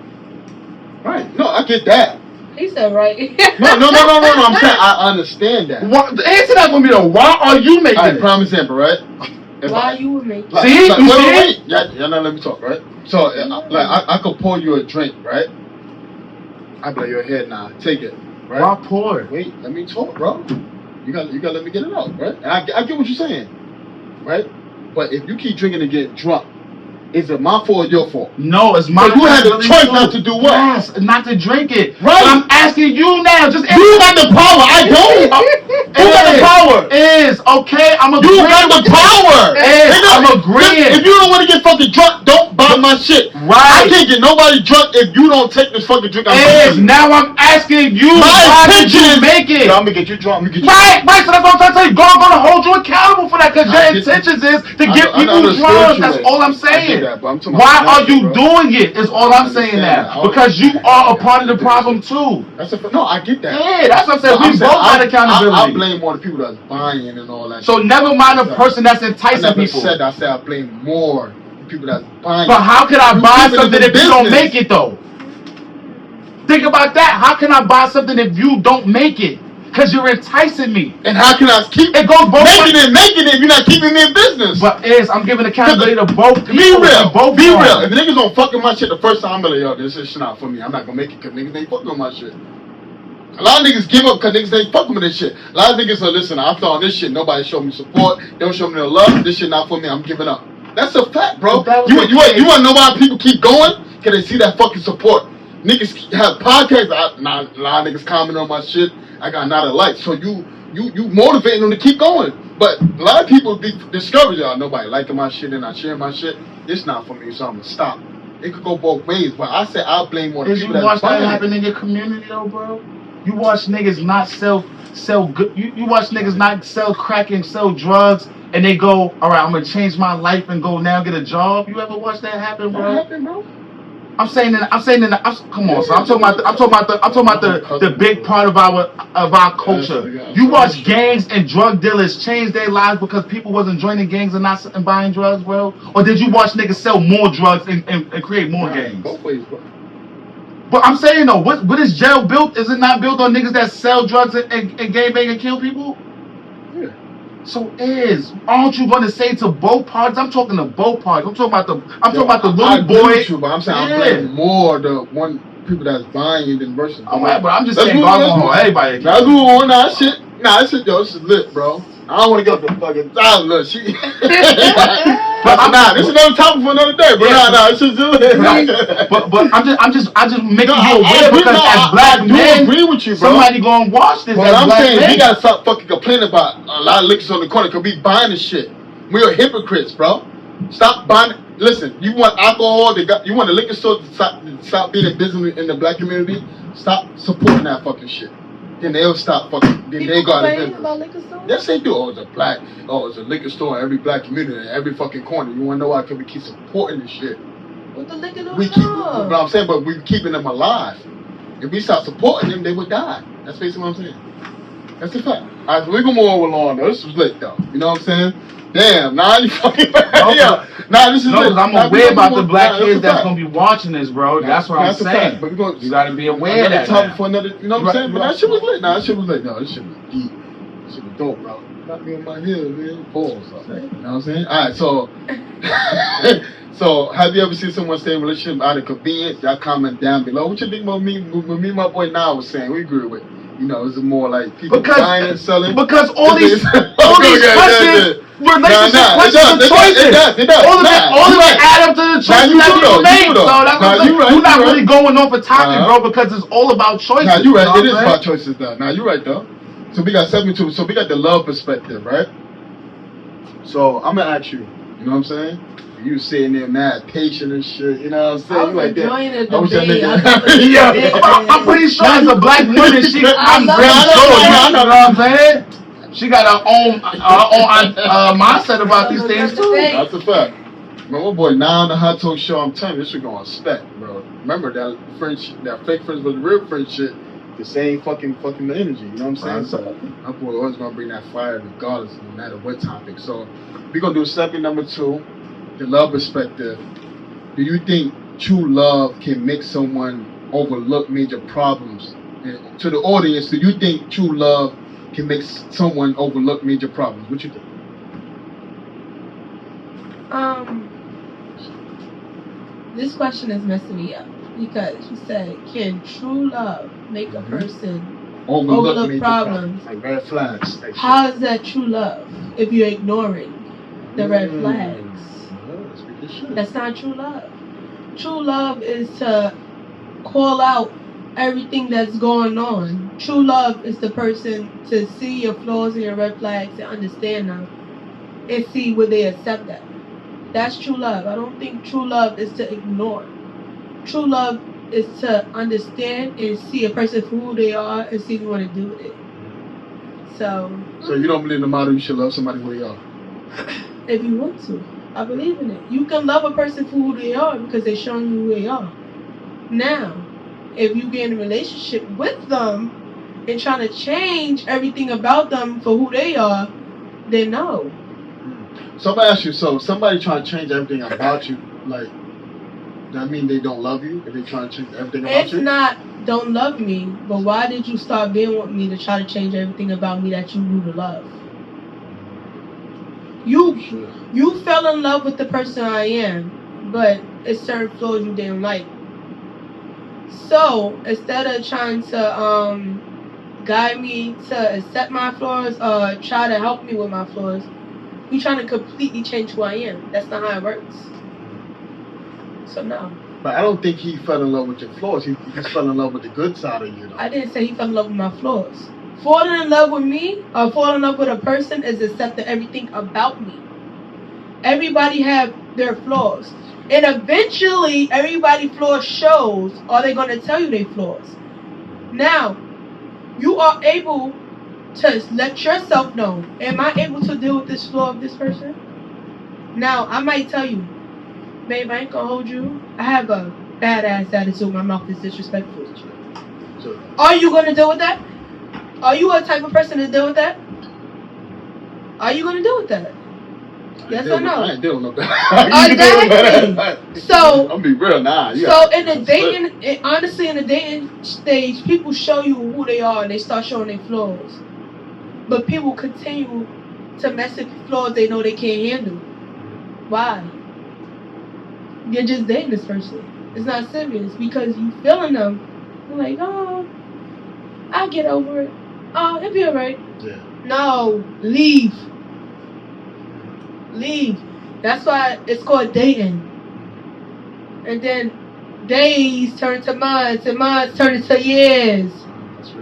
Right. No, I get that. He said right. No. I'm saying I understand that. Answer that for me though. Why are you making it? Prime example, right? Why you would make it? Wait. Y'all not let me talk, right? So, I could pour you a drink, right? I'd be like, your head now. Take it, right? Why pour it? Wait, let me talk, bro. You got to let me get it out, right? And I get what you're saying, right? But if you keep drinking and get drunk, is it my fault or your fault? No, it's my fault. You had the choice not to do what? Yes, not to drink it. Right. But I'm asking you now. Just you got the power. I don't. Who got the power? Okay. I'm agreeing. You got the power. I'm agreeing. If you don't want to get fucking drunk, don't buy my shit. Right. I can't get nobody drunk if you don't take this fucking drink. Now I'm asking you. Why did you make it? I'm gonna get you drunk. Right. So that's what I'm trying to tell you. God gonna hold you accountable for that because your intentions is to get people drunk. That's all I'm saying. Why are you doing it? Is all I'm saying now. Because you are a part of the problem too. No, I get that. Yeah, that's what I'm saying. We both got accountability. I blame more the people that's buying and all that. So never mind the person that's enticing people. I said I blame more the people that's buying. But how can I buy something if you don't make it though? Think about that. How can I buy something if you don't make it? Because you're enticing me. And how can I keep it goes both making it if you're not keeping me in business? But I'm giving accountability to both people. Be real. Be real. If the niggas don't fuck with my shit the first time, I'm like, yo, this is not for me. I'm not gonna make it because niggas ain't fucking with my shit. A lot of niggas give up because niggas ain't fucking with this shit. A lot of niggas say, listen, after all this shit, nobody show me support. They don't show me no love. This shit not for me. I'm giving up. That's a fact, bro. You want to know why people keep going? Because they see that fucking support. Niggas have podcasts. A lot of niggas comment on my shit. I got not a like. So you motivating them to keep going. But a lot of people be discouraged. Y'all, nobody liking my shit and not sharing my shit. It's not for me, so I'm going to stop. It could go both ways. But I said I'll blame more the people that watch that happen in your community, though, bro? You watch niggas not sell good. You watch niggas not sell crack and sell drugs, and they go, all right, I'm gonna change my life and go now get a job. You ever watch that happen, bro? That happen, bro. Come on, so I'm talking about the big part of our culture. You watch gangs and drug dealers change their lives because people wasn't joining gangs and buying drugs, bro? Or did you watch niggas sell more drugs and create more gangs? Both ways, bro. But I'm saying though, what is jail built? Is it not built on niggas that sell drugs and gangbang and kill people? Yeah. So aren't you gonna say to both parties? I'm talking to both parties. I'm talking about the little boy. With you, but I'm saying I'm blaming more the one people that's buying it than versus. All right, but I'm just saying, everybody. Let's go on. Nah, shit, yo, this is lit, bro. I don't want to get up the fucking time, look, shit. This is another topic for another day, but it's just lit. But I'm just making you aware because as black men, agree with you, bro. Somebody gonna watch this. But I'm saying we gotta stop fucking complaining about a lot of liquors on the corner because we buying this shit. We are hypocrites, bro. Stop buying. Listen, you want alcohol? You want the liquor store to stop being in business in the black community? Stop supporting that fucking shit. Then they'll stop fucking. Then they got it. About liquor stores? Yes, they do. It's a liquor store in every black community, in every fucking corner. You wanna know why? Because we keep supporting this shit. What the liquor We keep. But I'm saying, but we keeping them alive. If we stop supporting them, they would die. That's basically what I'm saying. That's the fact. Alright, so we go more over long though. This was lit though. You know what I'm saying? Damn, you fucking this is lit. I'm aware about the black kids that's gonna be watching this, bro. That's what I'm saying. But you gotta be aware of that. Topic for another, you know what I'm saying? But that shit was lit. That shit was lit. No, this shit was deep. This shit was dope, bro. Got me on my heels, man. Pause. You know what I'm saying? Alright, so so have you ever seen someone stay in a relationship out of convenience? Y'all comment down below. What you think about me? Me and my boy now was saying we agree with. You know, it's more like people buying and selling. Because all these questions, relationship questions and choices. It does. All of it add up to the choices that people make. So that's what you're not really going off a topic, bro, because it's all about choices. Nah, you're right. It is about choices, though. Nah, you're right, though. So we got 72. So we got the love perspective, right? So I'm gonna ask you. You know what I'm saying? You sitting there mad patient and shit, you know what I'm saying? I was enjoying the debate. I'm pretty sure as a black woman, I'm very sure, you know what I'm saying? She got her own mindset about these things too. That's a fact. My boy, now on the Hot Talk Show, I'm telling you, this shit gonna spec, bro. Remember that fake friends with the real friend shit, the same fucking energy, you know what I'm saying? So my boy always gonna bring that fire regardless, no matter what topic. So we're gonna do segment number 2. The love perspective. Do you think true love can make someone overlook major problems? And to the audience, do you think true love can make someone overlook major problems? What you think? This question is messing me up because you said, can true love make a person overlook problems? Like red flags. How is that true love if you're ignoring the red flags? That's not true love. True love is to call out everything that's going on. True love is the person to see your flaws and your red flags and understand them and see where they accept that. That's true love. I don't think true love is to ignore. True love is to understand and see a person for who they are and see what you want to do with it. So you don't believe the motto you should love somebody who they are? If you want to. I believe in it. You can love a person for who they are because they're showing you who they are. Now, if you get in a relationship with them and trying to change everything about them for who they are, then no. So I'm gonna ask you, so somebody trying to change everything about you, like, that mean they don't love you? If they trying to change everything about you? It's not don't love me, but why did you start being with me to try to change everything about me that you grew to love? You fell in love with the person I am, but it's certain flaws you didn't like. So instead of trying to guide me to accept my flaws or try to help me with my flaws, you trying to completely change who I am. That's not how it works. So no. But I don't think he fell in love with your flaws. He just fell in love with the good side of you, though. I didn't say he fell in love with my flaws. Falling in love with me or falling in love with a person is accepting everything about me. Everybody have their flaws. And eventually, everybody's flaws shows, or they're going to tell you their flaws. Now, you are able to let yourself know, am I able to deal with this flaw of this person? Now, I might tell you, babe, I ain't going to hold you. I have a badass attitude. My mouth is disrespectful. Sure. Are you going to deal with that? Are you a type of person to deal with that? Are you going to deal with that? Yes or no? I ain't dealing with that. Exactly. So I'm gonna be real now. So in the dating, honestly, in the dating stage, people show you who they are and they start showing their flaws. But people continue to mess with flaws they know they can't handle. Why? You're just dating this person. It's not serious because you feeling them. You're like, oh, I'll get over it. Oh, it'll be alright. Yeah. No, leave. Leave. That's why it's called dating. And then days turn to months, and months turn to years.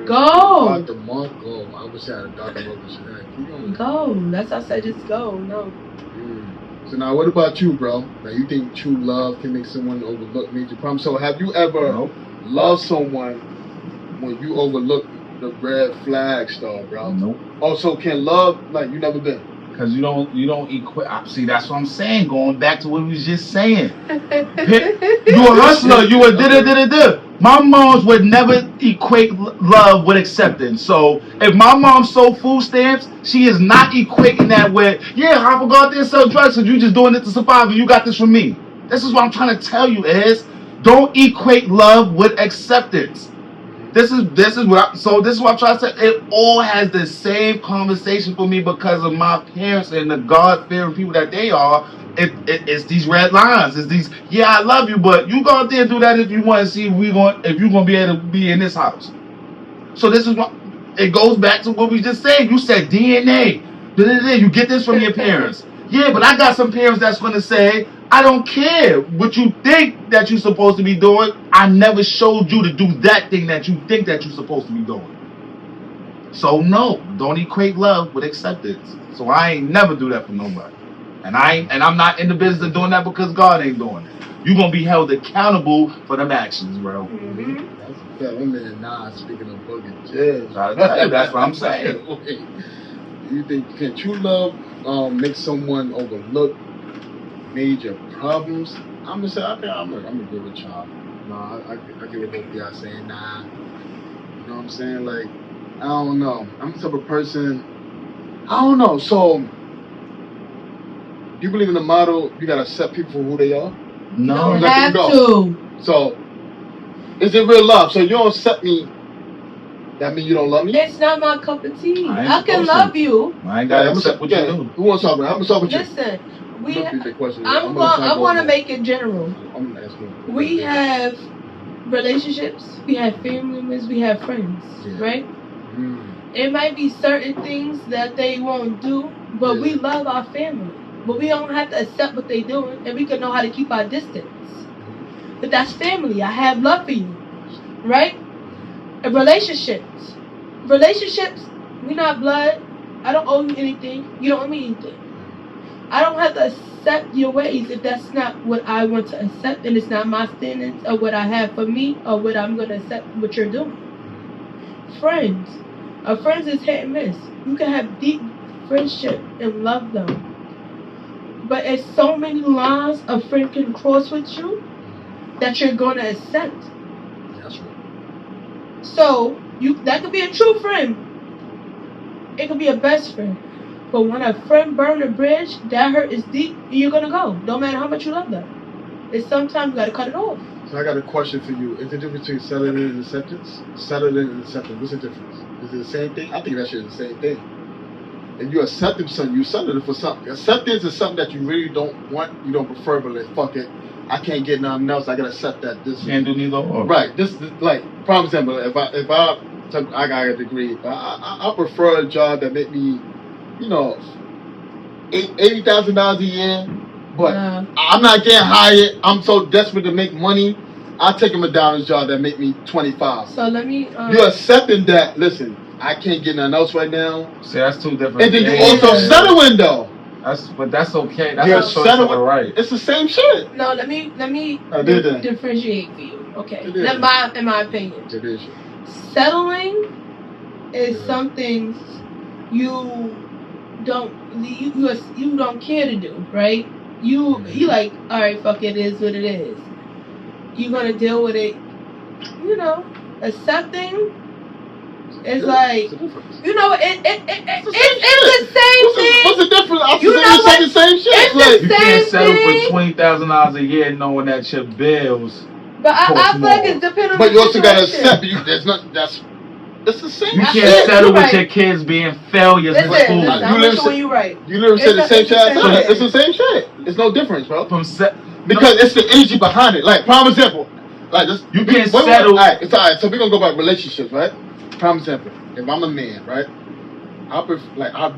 Go. Dr. Marco. I wish I had a Dr. Marco today. Keep going. Go. That's how I said just go. No. So now, what about you, bro? Now, you think true love can make someone overlook major problems? So have you ever loved someone when you overlook the red flag stuff, bro? Nope. Also, can love, like, you never been? Because you don't equate. See, that's what I'm saying. Going back to what we was just saying. You a hustler. You a da-da-da-da-da. My moms would never equate love with acceptance. So if my mom sold food stamps, she is not equating that with, yeah, I will go out there and sell drugs because you just doing it to survive and you got this from me. This is what I'm trying to tell you is, don't equate love with acceptance. This is what I'm trying to say. It all has the same conversation for me because of my parents and the God-fearing people that they are. It's these red lines. It's these, yeah, I love you, but you go out there and do that if you want to see if you're gonna be able to be in this house. So this is what it goes back to what we just said. You said DNA. You get this from your parents. Yeah, but I got some parents that's gonna say, I don't care what you think that you're supposed to be doing. I never showed you to do that thing that you think that you're supposed to be doing. So no, don't equate love with acceptance. So I ain't never do that for nobody. And I'm not in the business of doing that because God ain't doing it. You're gonna be held accountable for them actions, bro. Mm-hmm. That's a fact. My man Nas speaking of bucket jazz. That's what I'm saying. Do you think can true love make someone overlook major problems? I'm gonna say, okay, I'm gonna give it a try. No, I get what both of y'all saying. Nah, you know what I'm saying? Like, I don't know. I'm the type of person. I don't know. So, you believe in the motto? You gotta accept people for who they are. No, you have to. So, is it real love? So you don't accept me. That mean you don't love me? It's not my cup of tea. I can love you. I ain't gotta accept what you do. Who wants to talk about? I'm gonna talk with you. Listen. I want to make it general. I'm gonna ask you. We have relationships, we have family members, we have friends, right? It might be certain things that they won't do, but we love our family. But we don't have to accept what they're doing, and we can know how to keep our distance. But that's family. I have love for you, right? And relationships, we're not blood. I don't owe you anything. You don't owe me anything. I don't have to accept your ways if that's not what I want to accept, and it's not my standards or what I have for me or what I'm going to accept what you're doing. Friends. Friends is hit and miss. You can have deep friendship and love them. But it's so many lines a friend can cross with you that you're going to accept. That's right. So, that could be a true friend. It could be a best friend. But when a friend burn a bridge, that hurt is deep, and you're going to go. Don't matter how much you love them. It's sometimes you got to cut it off. So I got a question for you. Is the difference between settling and acceptance? Settling and acceptance. What's the difference? Is it the same thing? I think that shit is the same thing. If you accept something, you settling for something. Acceptance is something that you really don't want, you don't prefer, but like, fuck it. I can't get nothing else. I gotta accept that. This can't do neither or. Right. This is like, for example, if I got a degree, I prefer a job that make me, you know, $80,000 a year, but I'm not getting hired. I'm so desperate to make money. I'll take a McDonald's job that make me 25. So let me. You're accepting that. Listen, I can't get nothing else right now. See, that's two different. And then you also settling though. But that's okay. That's a choice of the right. It's the same shit. No, let me differentiate for you. Okay, in my opinion, it is. Settling is something you don't care to do, right? You like, all right, fuck it is what it is. You're gonna deal with it. You know, accepting is like, you know, it's the same thing. What's the difference? You know what? The same shit. It's you can't settle for $20,000 a year knowing that your bills. But I feel like it's depending on but the you also gotta situation. accept. It's the same You shit. can't settle with right. your kids being failures in Listen, school. listen, I'm gonna show you right. You literally said the same shit. shit. It's the same shit. It's no difference, bro. Because it's the energy behind it. Like, prime example. Like, this, you can't settle. It's alright. So we're gonna go by relationships, right? Prime example. If I'm a man, right? I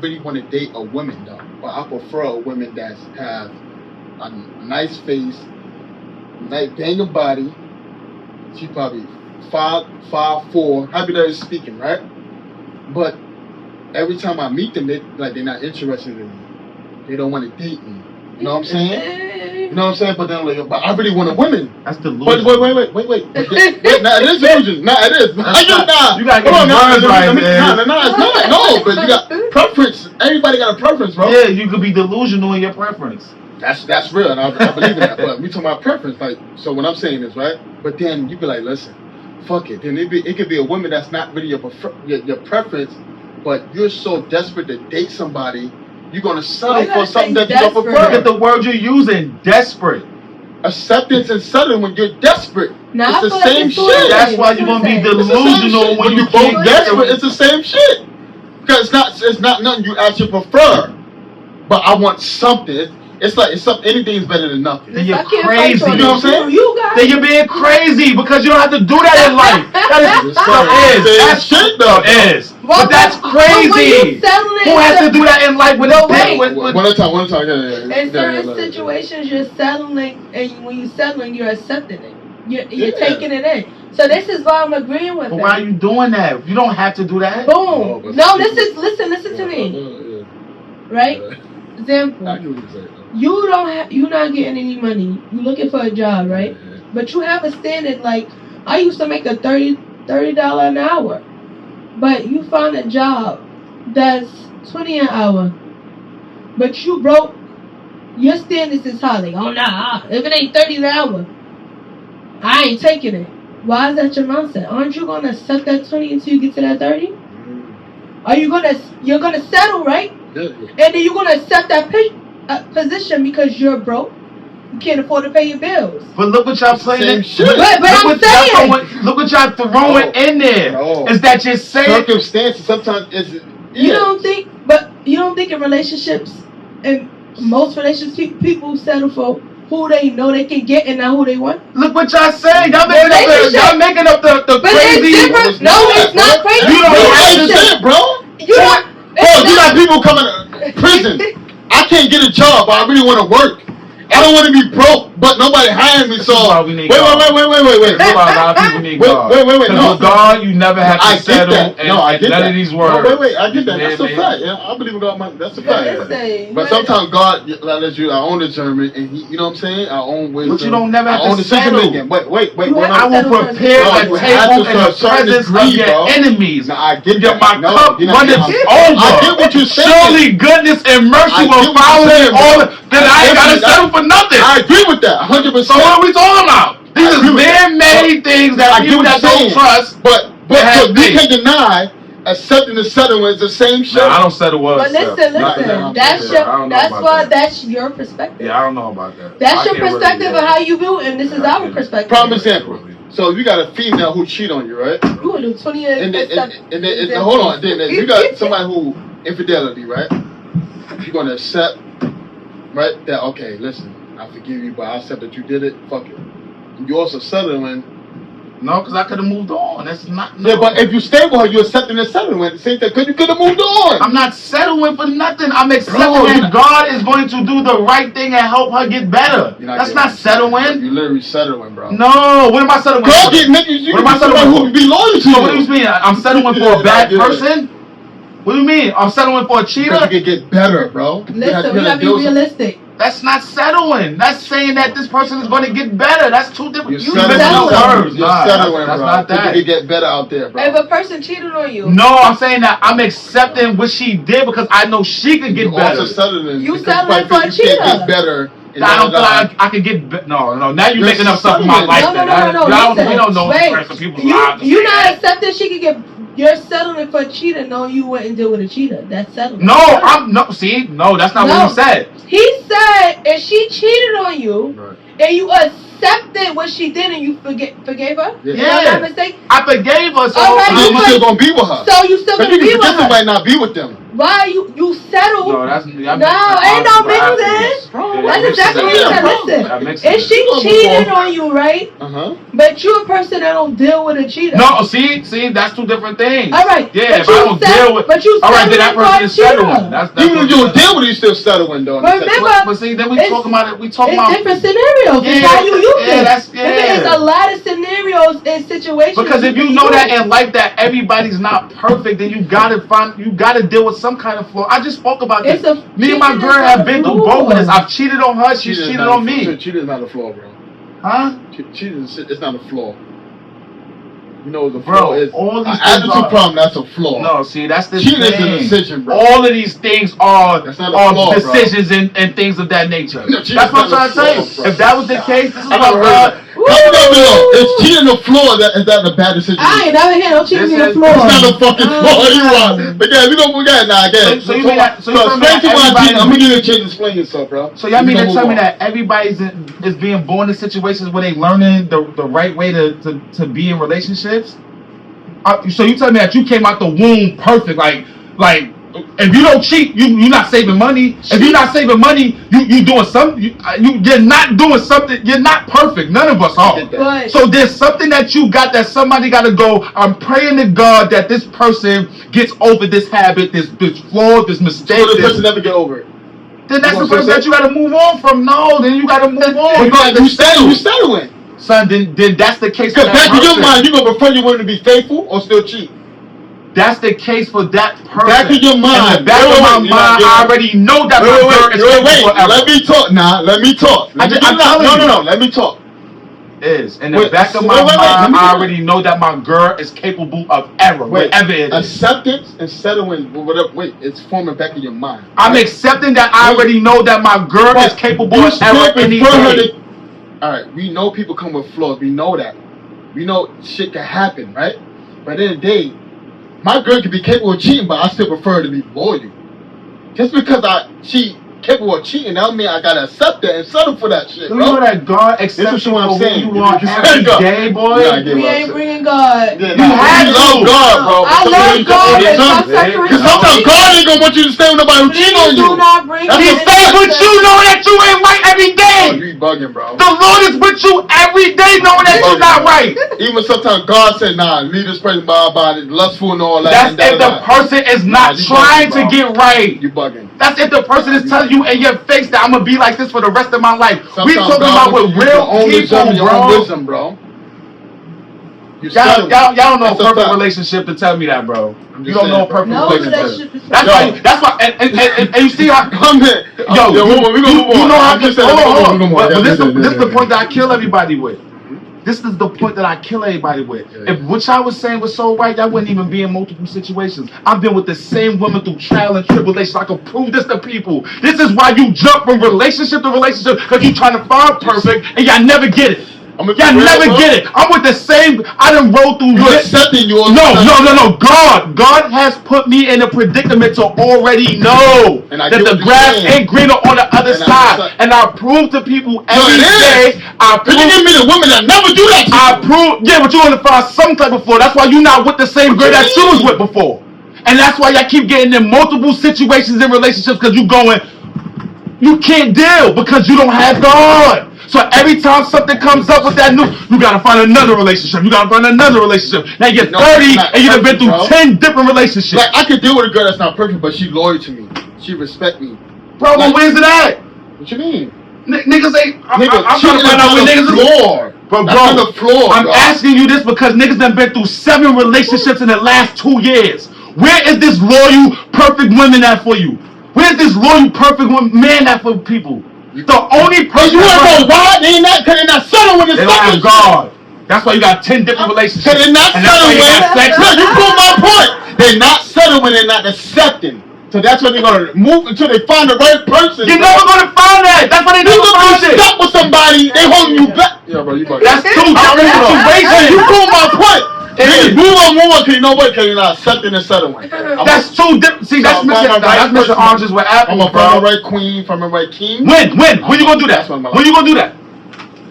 really want to date a woman though, but I prefer a woman that have a nice face, nice banging body. She probably 5'4", happy that is speaking, right? But every time I meet them, they're not interested in me. They don't want to date me. You know what I'm saying? You know what I'm saying? But then, but I really want a woman. That's delusion. Wait. Now it is delusion. Nah, it is. You gotta get your words right, man. No, it's not. No, but you got preference. Everybody got a preference, bro. Yeah, you could be delusional in your preference. That's real, and I believe in that. But we talking about preference, like, so when I'm saying this, right? But then you be like, listen, fuck it. Then it could be a woman that's not really your preference, but you're so desperate to date somebody, you're gonna settle for something that you don't prefer. Look at the word you're using, desperate. Acceptance and settling when you're desperate. Now, it's the same shit. That's why you're gonna be delusional when you both desperate. It's the same shit. Because it's not nothing you actually prefer. But I want something. It's anything's better than nothing. Then you're crazy. You know what I'm saying? Then you're being crazy because you don't have to do that in life. That's shit though. But that's crazy. Who has to do that in life with no way? One at a time. Yeah. In certain situations, you're settling, and when you're settling, you're accepting it. You're taking it in. So this is why I'm agreeing with. But why are you doing that? You don't have to do that. Boom. No, listen to me. Right? Example. You're not getting any money. You're looking for a job, right? But you have a standard. Like, I used to make a $30 an hour, but you found a job that's $20 an hour, but you broke. Your standards is high. Like, oh nah, if it ain't $30 an hour, I ain't taking it. Why is that your mindset? Aren't you gonna set that 20 until you get to that 30? Are you you're gonna settle, right? And then you're gonna accept that position because you're broke. You can't afford to pay your bills. But look what y'all playing. But I'm saying, look what y'all throwing in there. Is that you're saying circumstances sometimes is. You don't think in relationships, and most relationships, people settle for who they know they can get and not who they want. Look what y'all saying. Y'all making up the crazy. No, it's not crazy. You don't understand, bro. You got people coming to prison. I can't get a job, but I really want to work. I don't want to be broke, but nobody hiring me. So wait. That's why a lot of people need God. Wait. No, with God, you never have to settle. I get none that. of these words. No, wait. I get that. That's a fact. Yeah, I believe in God. That's a fact. But sometimes God lets you. I own discernment, and you know what I'm saying. I own wisdom. But you don't never have to settle. Wait. I will prepare a table in the presence of your enemies. Now I get that. My cup runneth over. I get what you're saying. Surely goodness and mercy will follow me all. Then I ain't gotta settle for nothing. I agree with that, 100%. So what are we talking about? These are man-made things that people that don't trust. But so you can deny accepting the settlement is the same shit. No, I don't settle well. But listen. That's your perspective. Yeah, I don't know about that. That's your perspective of how you view, and this is our perspective. Prime example. So you got a female who cheat on you, right? You gonna do 20 years. And then hold on. Then you got somebody who infidelity, right? You're gonna accept, right? That okay, listen, I forgive you, but I accept that you did it. Fuck it. And you also settling. No, because I could have moved on. That's not. No. Yeah, but if you stay with her, you're accepting the settlement. Same thing, because you could have moved on. I'm not settling for nothing. I'm accepting that God is going to do the right thing and help her get better. That's not settling. You're literally settling, bro. No, what am I settling for? God get niggas. What am I settling for? Who be loyal to you? So what do you mean? I'm settling for a bad person? What do you mean? I'm settling for a cheater? Because you can get better, bro. Listen, we gotta be realistic. That's not settling. That's saying that this person is going to get better. That's two different. You're settling. You're settling, that's bro. not that. People can get better out there, bro. If a person cheated on you. No, I'm saying that I'm accepting what she did because I know she could get better. Also settling. You settling for a cheater. You can't get better. I don't feel like I can get no. Now you're making up stuff in my life. No. We don't know the people's lives. You're not accepting she could get. You're settling for a cheater. No, you wouldn't deal with a cheater. That's settling. No, that's not what he said. He said if she cheated on you and you accept accepted what she did and you forgave her? Yeah. That mistake? I forgave her, so All right, you still gonna be with her. So you still gonna be with her. Somebody not be with them. Why you settled? No, that's ain't no mixing. That's exactly what you said. Listen, if she cheated on you, right? But you're a person that don't deal with a cheater. No, see, that's two different things. All right. Yeah, if I don't deal with, all right, then that person is settling. That's even if you don't deal with it, you still settling though. Remember, but see, then we talking about it. We talking about different scenarios. Yeah, how you use it. There's a lot of scenarios and situations. Because if you know that in life that everybody's not perfect, then you gotta deal with some kind of flaw. I just spoke about this. Me and my girl have been through both of this. I've cheated on her. She's cheated on me. Cheating is not a flaw, bro. Huh? Cheating is not a flaw. You know the flaw is all these attitude problem. That's a flaw. No, see, that's the cheating thing. is a decision, bro. All of these things are flaw, decisions and things of that nature. No, that's what I'm trying to say. If that was the case, this is what God. It's cheating the floor. Is that a bad decision? I ain't never heard no cheating the floor. It's not a fucking floor. You want? But yeah, we got now again. So you mean that? So explain to my team. I'm gonna give you a chance to explain yourself, bro. So y'all mean to tell me that everybody's is being born in situations where they learning the right way to be in relationships? So you tell me that you came out the womb perfect, like if you don't cheat, you're not saving money. If you're not saving money, you doing something. You're not doing something. You're not perfect. None of us are. So there's something that you got that somebody got to go. I'm praying to God that this person gets over this habit, this flaw, this mistake. So the person never get over it. Then that's the person that you got to move on from. No, then you got to move on. You settling. Son, then that's the case. Because back in your mind, you gonna prefer your woman to be faithful or still cheat. That's the case for that person. Back in your mind. In the back of my mind, I already know that my girl is faithful forever. Let me talk now. Let me talk. No. Let me talk. In the back of my mind, I already know that my girl is capable of error, whatever it is. Acceptance and settling, whatever. It's forming back in your mind. I'm accepting that I already know that my girl is capable of error any day. Alright, we know people come with flaws. We know that. We know shit can happen, right? But at the end of the day, my girl can be capable of cheating, but I still prefer her to be loyal. Just because she capable of cheating, that don't mean I gotta accept that and settle for that shit, bro. You know that God accepts you for who you are every day, boy. We ain't bringing God. You love God, bro. I love God. Because sometimes God ain't gonna want you to stay with nobody who cheat on you. He stays with you knowing that you ain't right every day. Oh, you bugging, bro. The Lord is with you every day knowing that you're not right. Even sometimes God said, nah, leave this person by it, lustful and all That's that. if the person is not trying to get right. You bugging. That's if the person is telling you in your face that I'm gonna be like this for the rest of my life. We talking about with real people, bro. Y'all don't know a perfect relationship to tell me that, bro. You don't know a perfect relationship. That's why. And you see how come here. Yo, we gonna move on. You know how. Hold on. But this is the point that I kill everybody with. This is the point that I kill everybody with. If what y'all was saying was so right, that wouldn't even be in multiple situations. I've been with the same woman through trial and tribulation. I can prove this to people. This is why you jump from relationship to relationship, because you trying to find perfect and y'all never get it. Y'all never get it. I'm with the same. I done rolled through. You're accepting yours. No. God has put me in a predicament to already know that the grass ain't greener on the other side. And I prove to people every day. But you give me the women that never do that. But you want to find some type of flaw. That's why you're not with the same girl that you was with before. And that's why y'all keep getting in multiple situations in relationships, because you can't deal because you don't have God. So every time something comes up with that new, you gotta find another relationship. Now you're 30 and you've been through 10 different relationships. Like, I could deal with a girl that's not perfect, but she's loyal to me. She respect me. Bro, but where's it at? What you mean? Niggas ain't. I'm trying to find out where niggas is. But bro, I'm asking you this because niggas done been through 7 relationships in the last 2 years. Where is this loyal, perfect woman at for you? Where's this loyal, perfect man at for people? The only person you wanna know why they not settle with the they don't have God. That's why you got 10 different relationships. They're not settling with. No, you prove my point. They're not settling. They're not accepting. So that's when they're gonna move until they find the right person. You're never gonna find that. That's why they never find it. Stuck with somebody, they holding you back. Yeah, bro, you that's too different situations. You prove my point. Move on, because you know what? Because you're not accepting and settling. That's too different. See, that's missing oranges with apples, I'm gonna find the right queen, find the right king. When you gonna do that? When you gonna do that?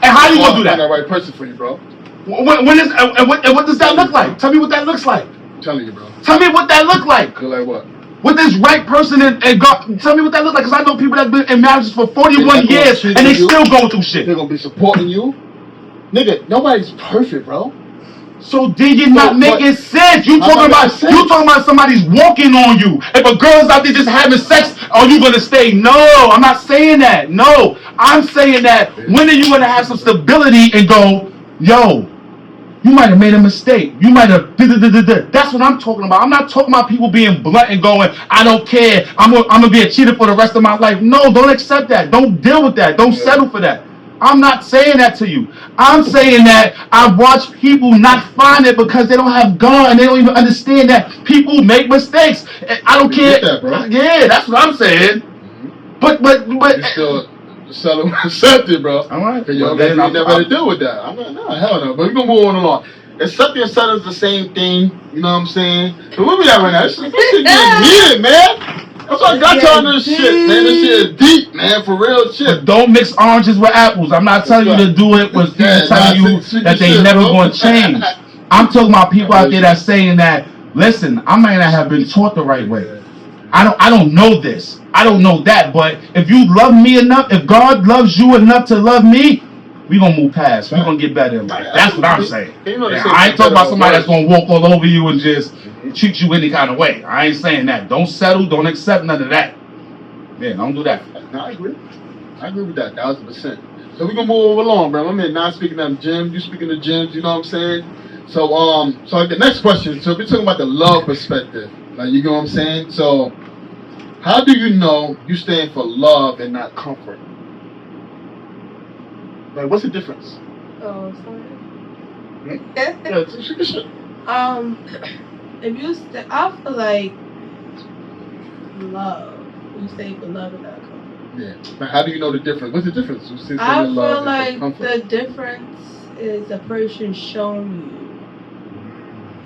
And how you gonna do Find that? the right person for you, bro. What does that look like? Tell me what that looks like. I'm telling you, bro. Tell me what that look like. Look like what? With this right person and God, tell me what that look like. Because I know people that have been in marriages for 41 years and they still going through shit. They're gonna be supporting you, nigga. Nobody's perfect, bro. So then you're not making sense. You talking about somebody's walking on you. If a girl's out there just having sex, are you gonna stay? No, I'm not saying that. No, I'm saying that when are you gonna have some stability and go, yo, you might have made a mistake. You might have. That's what I'm talking about. I'm not talking about people being blunt and going, I don't care. I'm gonna be a cheater for the rest of my life. No, don't accept that. Don't deal with that. Don't settle for that. I'm not saying that to you. I'm saying that I've watched people not find it because they don't have God and they don't even understand that people make mistakes. I don't care. That, bro. Yeah, that's what I'm saying. Mm-hmm. But you still accepted, bro. All right. Because you never had to deal with that. I'm like, no, hell no. But we're gonna move on along. Accepting and settling is the same thing. You know what I'm saying? So where we at right now? This shit getting heated, man. That's why I got y'all this shit, man. This shit is deep, man, for real shit. But don't mix oranges with apples. I'm not telling you to do it with people telling you that they never going to change. I'm talking about people out there that's saying that, listen, I might not have been taught the right way. I don't know this. I don't know that. But if you love me enough, if God loves you enough to love me, we gonna move past. We gonna get better in life. That's what I'm saying. I ain't talking about somebody that's gonna walk all over you and just treat you any kind of way. I ain't saying that. Don't settle. Don't accept none of that. Yeah, don't do that. No, I agree. I agree with that 1,000%. So we gonna move along, bro. I'm not speaking of gyms. You speaking of gyms. You know what I'm saying? So so the next question. So we're talking about the love perspective. Like, you know what I'm saying? So how do you know you stand for love and not comfort? Like, what's the difference? Oh, sorry. Yeah, shit. If you I feel like love. You say for love and not comfort. Yeah. But how do you know the difference? What's the difference? I feel like the difference is a person showing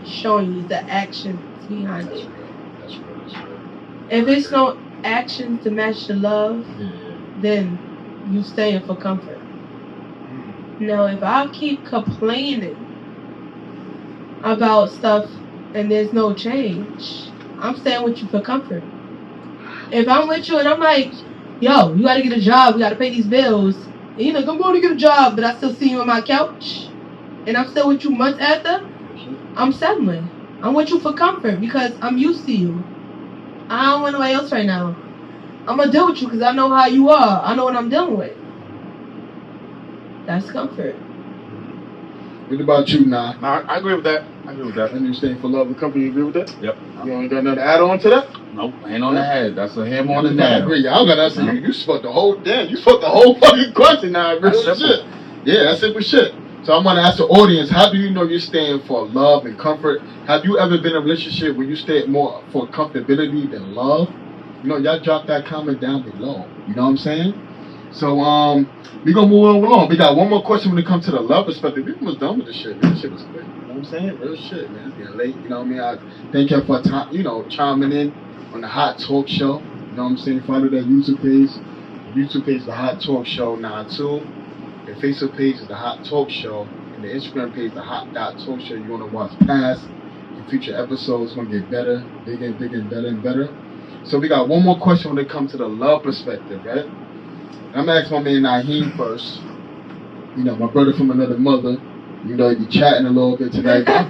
you the actions behind it. That's real. If it's no actions to match the love, then you staying for comfort. Now, if I keep complaining about stuff and there's no change, I'm staying with you for comfort. If I'm with you and I'm like, yo, you gotta get a job, we gotta pay these bills, and you're like, I'm going to get a job, but I still see you on my couch, and I'm still with you months after, I'm settling. I'm with you for comfort because I'm used to you. I don't want nobody else right now. I'm gonna deal with you because I know how you are. I know what I'm dealing with. That's comfort. What about you, Nah? I agree with that. And you staying for love and comfort, you agree with that? Yep. You ain't got nothing to add on to that? Nope, ain't on the head. That's a ham on the nail. I agree. I don't got nothing to say. You spoke the whole damn. You spoke the whole fucking question now. Real shit. Yeah, that's simple shit. So I'm gonna ask the audience, how do you know you're staying for love and comfort? Have you ever been in a relationship where you stayed more for comfortability than love? You know, y'all drop that comment down below. You know what I'm saying? So we gonna move along. We got one more question when it comes to the love perspective. We almost done with this shit, man. This shit was quick. You know what I'm saying? Real shit, man. It's getting late. You know what I mean? I thank you for time, chiming in on the Hot Talk Show. You know what I'm saying? Follow that YouTube page. The YouTube page is the Hot Talk Show 92. The Facebook page is the Hot Talk Show. And the Instagram page is the Hot Talk Show. You wanna watch past and future episodes. It's gonna get better, bigger and bigger and better and better. So we got one more question when it comes to the love perspective, right? I'm gonna ask my man Naheem first. You know, my brother from another mother. You know, you chatting a little bit tonight. I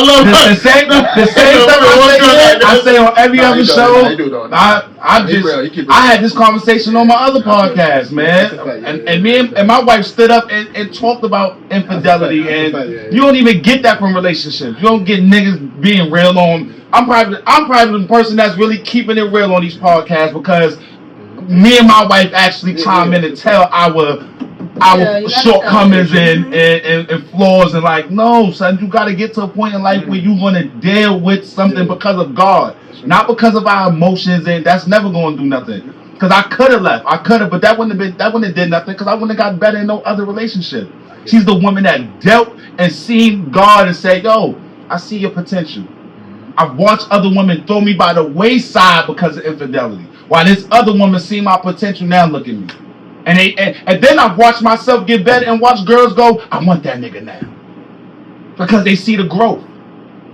love the same stuff I say on every other show. I had this conversation on my other podcast, man. And me and my wife stood up and talked about infidelity, and you don't even get that from relationships. You don't get niggas being real on. I'm probably the person that's really keeping it real on these podcasts because me and my wife actually chime in and tell our shortcomings and flaws, and like, no, son, you got to get to a point in life where you're going to deal with something because of God, not because of our emotions, and that's never going to do nothing. Because I could have left, but that wouldn't have did nothing because I wouldn't have got better in no other relationship. She's the woman that dealt and seen God and said, yo, I see your potential. I've watched other women throw me by the wayside because of infidelity. While this other woman see my potential, now look at me. And then I've watched myself get better and watch girls go, I want that nigga now. Because they see the growth.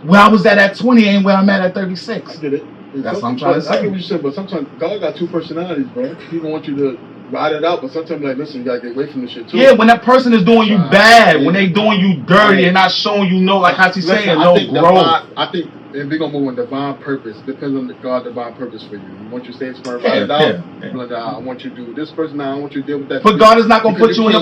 Where I was at 20 ain't where I'm at 36. I get it. That's what I'm trying to say. I get what you said, but sometimes God got two personalities, bro. He don't want you to ride it out, but sometimes like, listen, you gotta get away from this shit too. Yeah, when that person is doing you bad, when they doing you dirty and not showing you like how she's saying, no growth. I think if we're gonna move on divine purpose, depends on God's divine purpose for you. You want you to stay smart, ride it out. Like, I want you to do this person now. I want you to deal with that. But God is not gonna put you in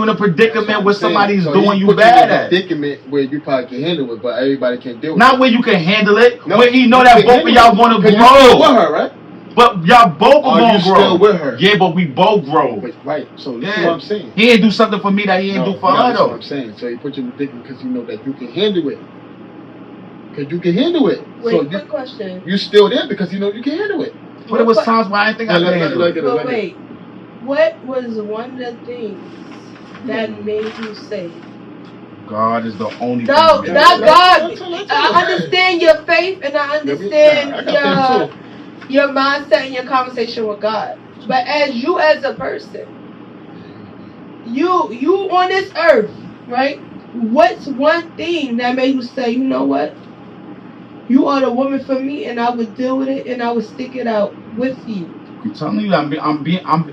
a predicament where somebody's doing you bad at. Predicament where you probably can handle it, but everybody can't deal with it. Not where you can handle it. Where he know that both of y'all want to grow. You're with her, right? But y'all both are gonna grow. Still with her? Yeah, but we both grow. Right. So this is what I'm saying. He ain't do something for me that he ain't do for her though. That's what I'm saying. So he put you in predicament because you know that you can handle it. Because you can handle it. Wait, so quick question. You still there because you know you can handle it. But it was times where I didn't think I could handle it. But wait, what was one of the things that made you say, God is the only thing. No, not God. I understand your faith and I understand your mindset and your conversation with God. But as a person, you on this earth, right? What's one thing that made you say, you know what? You are the woman for me, and I would deal with it, and I would stick it out with you. I'm telling you, I'm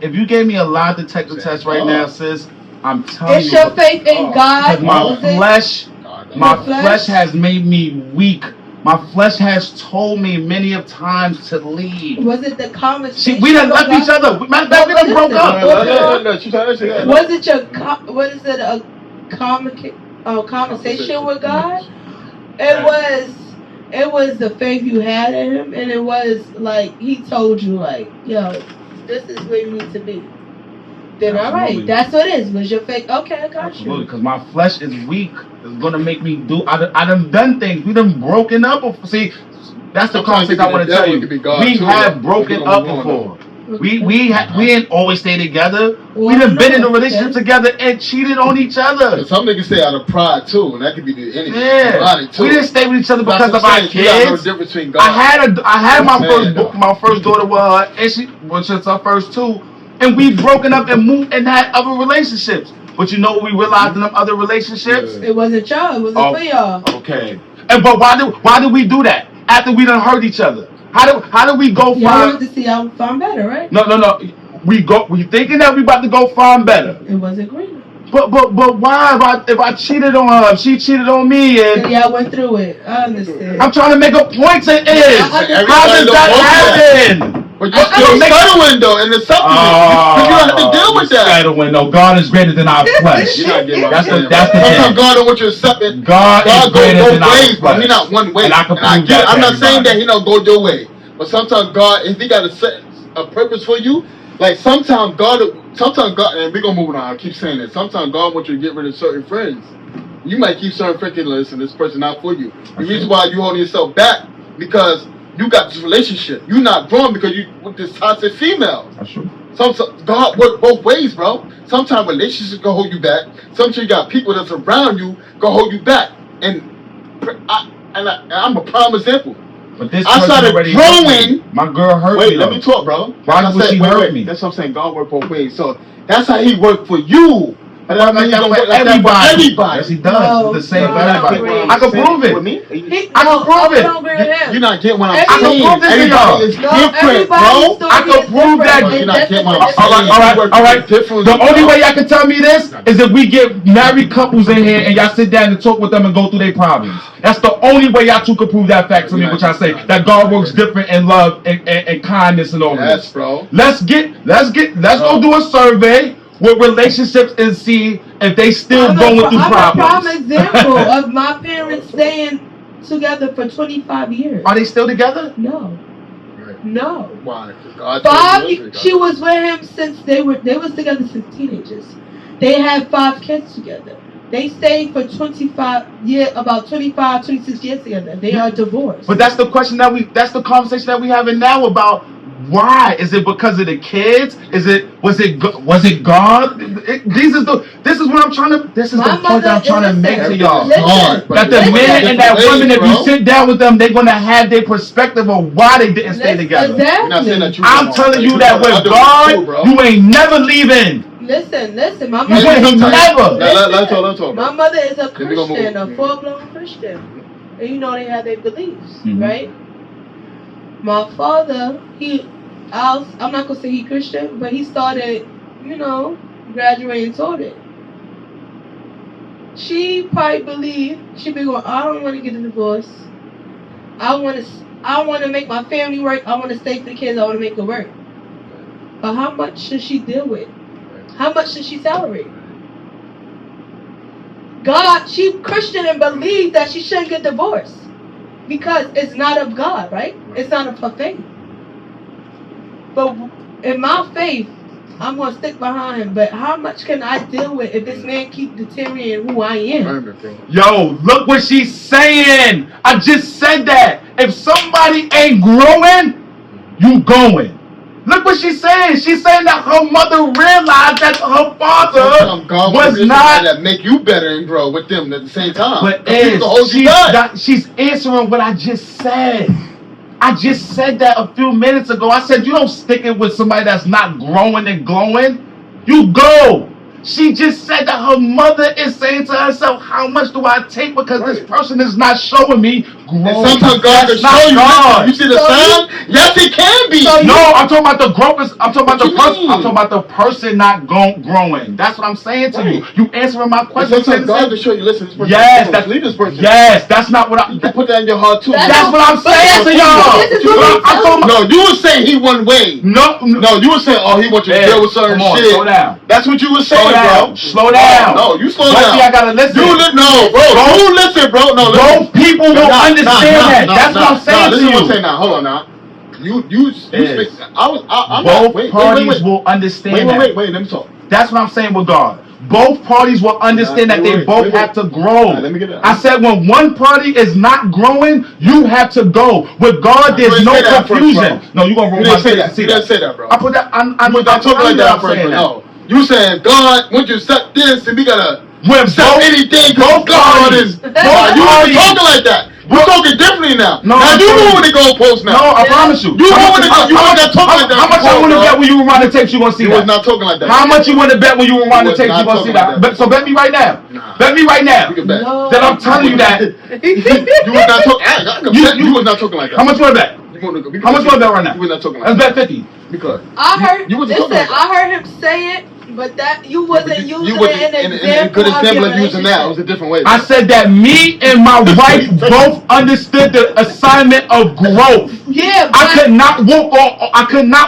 if you gave me a lie detector test right now, sis, I'm telling you. It's your faith in God. My flesh has made me weak. My flesh has told me many of times to leave. Was it the conversation? See, we done left each other. We done broke up. Was it a conversation with God? It was the faith you had in him, and it was like he told you, like, yo, this is where you need to be. Then all right, that's what it is. Was your faith? Okay, I got you. Absolutely, because my flesh is weak. It's gonna make me do. I done things. We done broken up. See, that's the concept I want to tell you. We have broken up before. We ain't always stay together. We done been in a relationship together and cheated on each other. Some niggas say out of pride too, and that could be the enemy. Yeah, we didn't stay with each other because of our kids. I had my first daughter with her, and which is her first two, and we broken up and moved and had other relationships. But you know what we realized in them other relationships? It wasn't y'all. It wasn't for y'all. Okay. But why did we do that after we done hurt each other? How do we go find? Y'all wanted to see y'all find better, right? No. We thinking that we about to go find better. It wasn't green. But why if I cheated on her, if she cheated on me, and y'all went through it? I understand. I'm trying to make a point to it. How does that happen? But you're still settling though, and it's something. You don't have to deal with that. Settling though. God is greater than our flesh. That's the sometimes God don't want you to accept. God is greater than our flesh. He's not one way. And I get it. I'm not saying that he don't go your way, but sometimes God, if he got a purpose for you, like sometimes God, and we're gonna move on. I keep saying it. Sometimes God wants you to get rid of certain friends. You might keep certain friends. Listen, this person not for you. The reason why you holding yourself back because you got this relationship. You're not growing because you with this toxic female. That's true. Sometimes God works both ways, bro. Sometimes relationships can hold you back. Sometimes you got people that's around you can hold you back. And I'm a prime example. But this I started growing. My girl hurt me. Wait, let me talk, bro. Why would she hurt me? That's what I'm saying. God works both ways. So that's how he worked for you. But I mean, everybody. Yes, he does. No, it's the same for everybody. I can prove it. With me? I can prove it. You're not getting what I'm saying. I can prove this to y'all. Everybody is different, bro. I can prove that. You're not getting what I'm saying. All right. The only way y'all can tell me this is if we get married couples in here and y'all sit down and talk with them and go through their problems. That's the only way y'all two can prove that fact to me, which I say that God works different in love and kindness and all of this. Yes, bro. Let's go do a survey with relationships and see if they still going through problems. I'm a prime example of my parents staying together for 25 years. Are they still together? No. Right. No. Why? She was with him since they was together since teenagers. They had 5 kids together. They stayed for 25 years, about 25, 26 years together. They are divorced. But that's the question that's the conversation that we having now about Why? Is it because of the kids? Was it God? This is what I'm trying to. This is the point that I'm trying to make to y'all. That the man and that woman, if you sit down with them, they're gonna have their perspective of why they didn't stay together. Exactly. I'm telling you that with God, you ain't never leaving. Listen. My You ain't never. Let's talk. My mother is a Christian, a full-blown Christian, and you know they have their beliefs, right? My father, I'm not gonna say he Christian, but he started, graduating toward it. She probably believed she be going, I don't want to get a divorce. I want to make my family work. I want to stay for the kids. I want to make it work. But how much should she deal with? How much should she tolerate? She Christian and believes that she shouldn't get divorced because it's not of God, right? It's not of her faith. But in my faith, I'm going to stick behind him. But how much can I deal with if this man keep deteriorating who I am? Yo, look what she's saying. I just said that. If somebody ain't growing, you going. Look what she's saying. She's saying that her mother realized that her father was not that make you better and grow with them at the same time. But she's answering what I just said. I just said that a few minutes ago. I said you don't stick it with somebody that's not growing and glowing. You go. She just said that her mother is saying to herself, how much do I take because this person is not showing me growth. Sometimes God can show you. You see the sign? Yes, it can be. No, I'm talking about the growth. I'm talking about the person. I'm talking about the person not growing. That's what I'm saying to you. You answering my question. Sometimes God can show you. Listen, this person. Yes, leave this person. Yes, that's not what You can put that in your heart too. That's what I'm saying to y'all. No, you were saying he one way. No, you were saying, he wants you to deal with certain shit. Slow down. That's what you were saying, bro. Slow down. No, you slow down. I gotta listen. You listen, bro. No, both people will understand that. That's what I'm saying to you. Listen what I'm saying now. Hold on now. You speak. Both parties will understand that. Wait. Let me talk. That's what I'm saying with God. Both parties will understand that they both have to grow. Let me get that. I said when one party is not growing, you have to go. With God, there's no confusion. No, you gonna roll my face to see that. You didn't say that, bro. I put that. I'm talking like that first. No, you said God, once you accept this, and we gotta accept anything. Both God parties. is. You weren't talking like that. We're talking differently now. No, now you moving the goalposts now. No, I promise you. You moving the goalposts. You wasn't talking like that. How much I want to bet when you rewind the tapes you gonna see that? You was not talking like that. How much you want to bet when you rewind the tapes you gonna see that? So bet me right now. Bet me right now. No. That I'm telling you that. You was not talking. You was not talking like that. How much you want to bet? How much you want to bet right now? You was not talking like that. Let's bet 50. Because I heard. Listen, I heard him say it. But that you wasn't using it in a good example of using that. It was a different way. I said that me and my wife both understood the assignment of growth. Yeah, I could not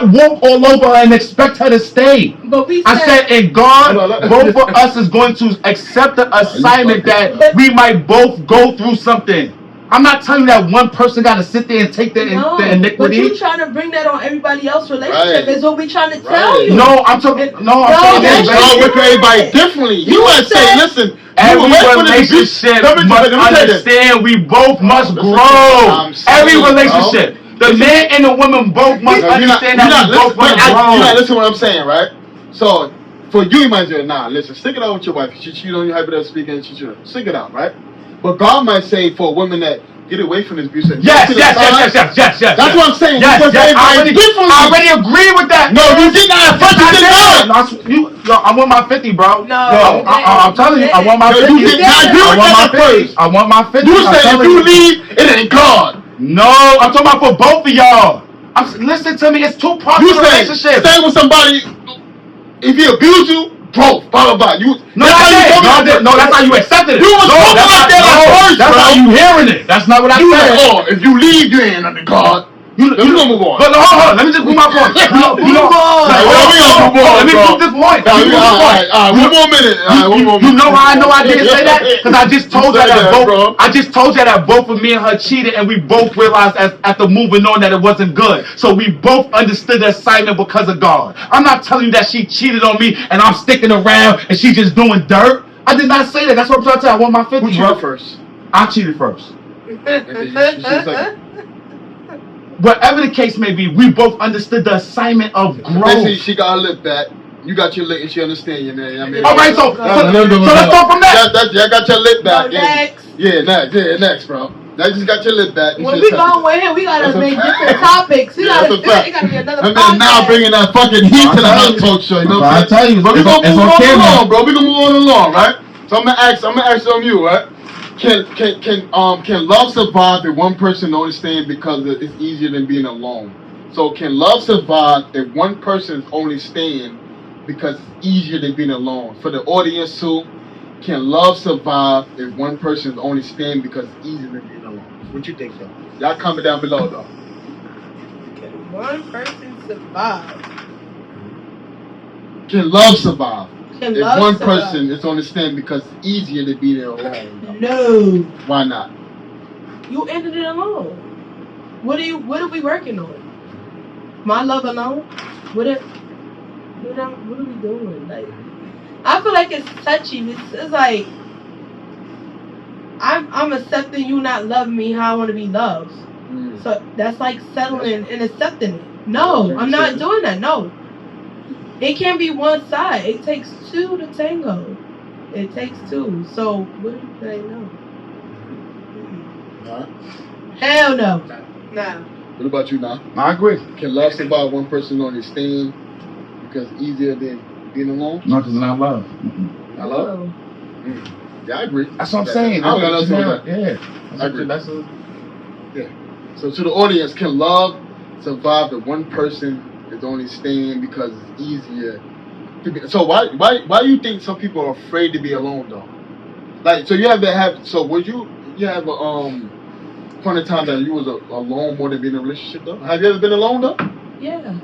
walk all over her and expect her to stay. But I said, and God, both of us is going to accept the assignment that we might both go through something. I'm not telling you that one person got to sit there and take the iniquity. But you trying to bring that on everybody else's relationship is what we trying to tell you. No, I'm talking. God work for everybody differently. You might say, listen, every relationship must understand we both must grow. Every relationship. The man and the woman both must understand that we both must grow. You're not listening to what I'm saying, right? So, for you might say, listen, stick it out with your wife. She cheated on you, hyper speaking, stick it out, right? But God might say for a woman that get away from this abuse. Yes. That's what I'm saying. Yes. I already agree with that. No, you did not. I want my 50, bro. No. I'm telling you, I want my 50. You did not do it. I want my 50. You said if you leave, it ain't God. No, I'm talking about for both of y'all. Listen to me, it's two parts of the relationship. Stay with somebody. If he abuse you, bro, blah. No, that's how you accepted it. You was talking like that at first, that's how you hearing it. That's not what I said. If you leave, you ain't under God. You gonna move on. But hold on, let me just move my point. Let me prove this point. One more minute. You know how I know I didn't say that? Because I just told you that both of me and her cheated, and we both realized after moving on that it wasn't good. So we both understood the assignment because of God. I'm not telling you that she cheated on me and I'm sticking around and she just doing dirt. I did not say that. That's what I'm trying to tell you. I want my 50. Who cheated first? I cheated first. whatever the case may be, we both understood the assignment of growth. Basically, she got her lip back. You got your lip, and she understand you, man. I mean, all right, so let's go from that. I got your lip back. Next. Yeah, next, bro. I just got your lip back. When we going with him, we gotta make different topics. We gotta be another podcast. Now bringing that fucking heat to the hot talk show. You know what I'm saying? I tell you, But we gonna move on along, bro. We gonna move on along, right? So I'm gonna ask on you, right? Can love survive if one person only staying because it's easier than being alone? So can love survive if one person is only staying because it's easier than being alone? For the audience too, can love survive if one person is only staying because it's easier than being alone? What you think, though? Y'all comment down below, though. Can one person survive? Can love survive? Can if love one survive? person is only staying because it's easier than being alone? Though. No. Why not? You ended it alone. What are we working on? My love alone? What are we doing? Like, I feel like it's touchy. It's like I'm accepting you not loving me how I want to be loved. So that's like settling and accepting it. No, I'm not doing that. No. It can't be one side. It takes two to tango. It takes two. So what do you say? No. Nah. Hell no. Nah. What about you, now? I agree. Can love survive one person only staying because it's easier than being alone? No, because it's not love. Not love? Yeah, I agree. That's what I'm saying. I don't got nothing with that. Yeah. I agree. Yeah. So to the audience, can love survive if one person is only staying because it's easier to be? So why do you think some people are afraid to be alone though? Like, so you have to have. So would you have a point in time that you was alone more than being in a relationship though? Have you ever been alone though? Yeah.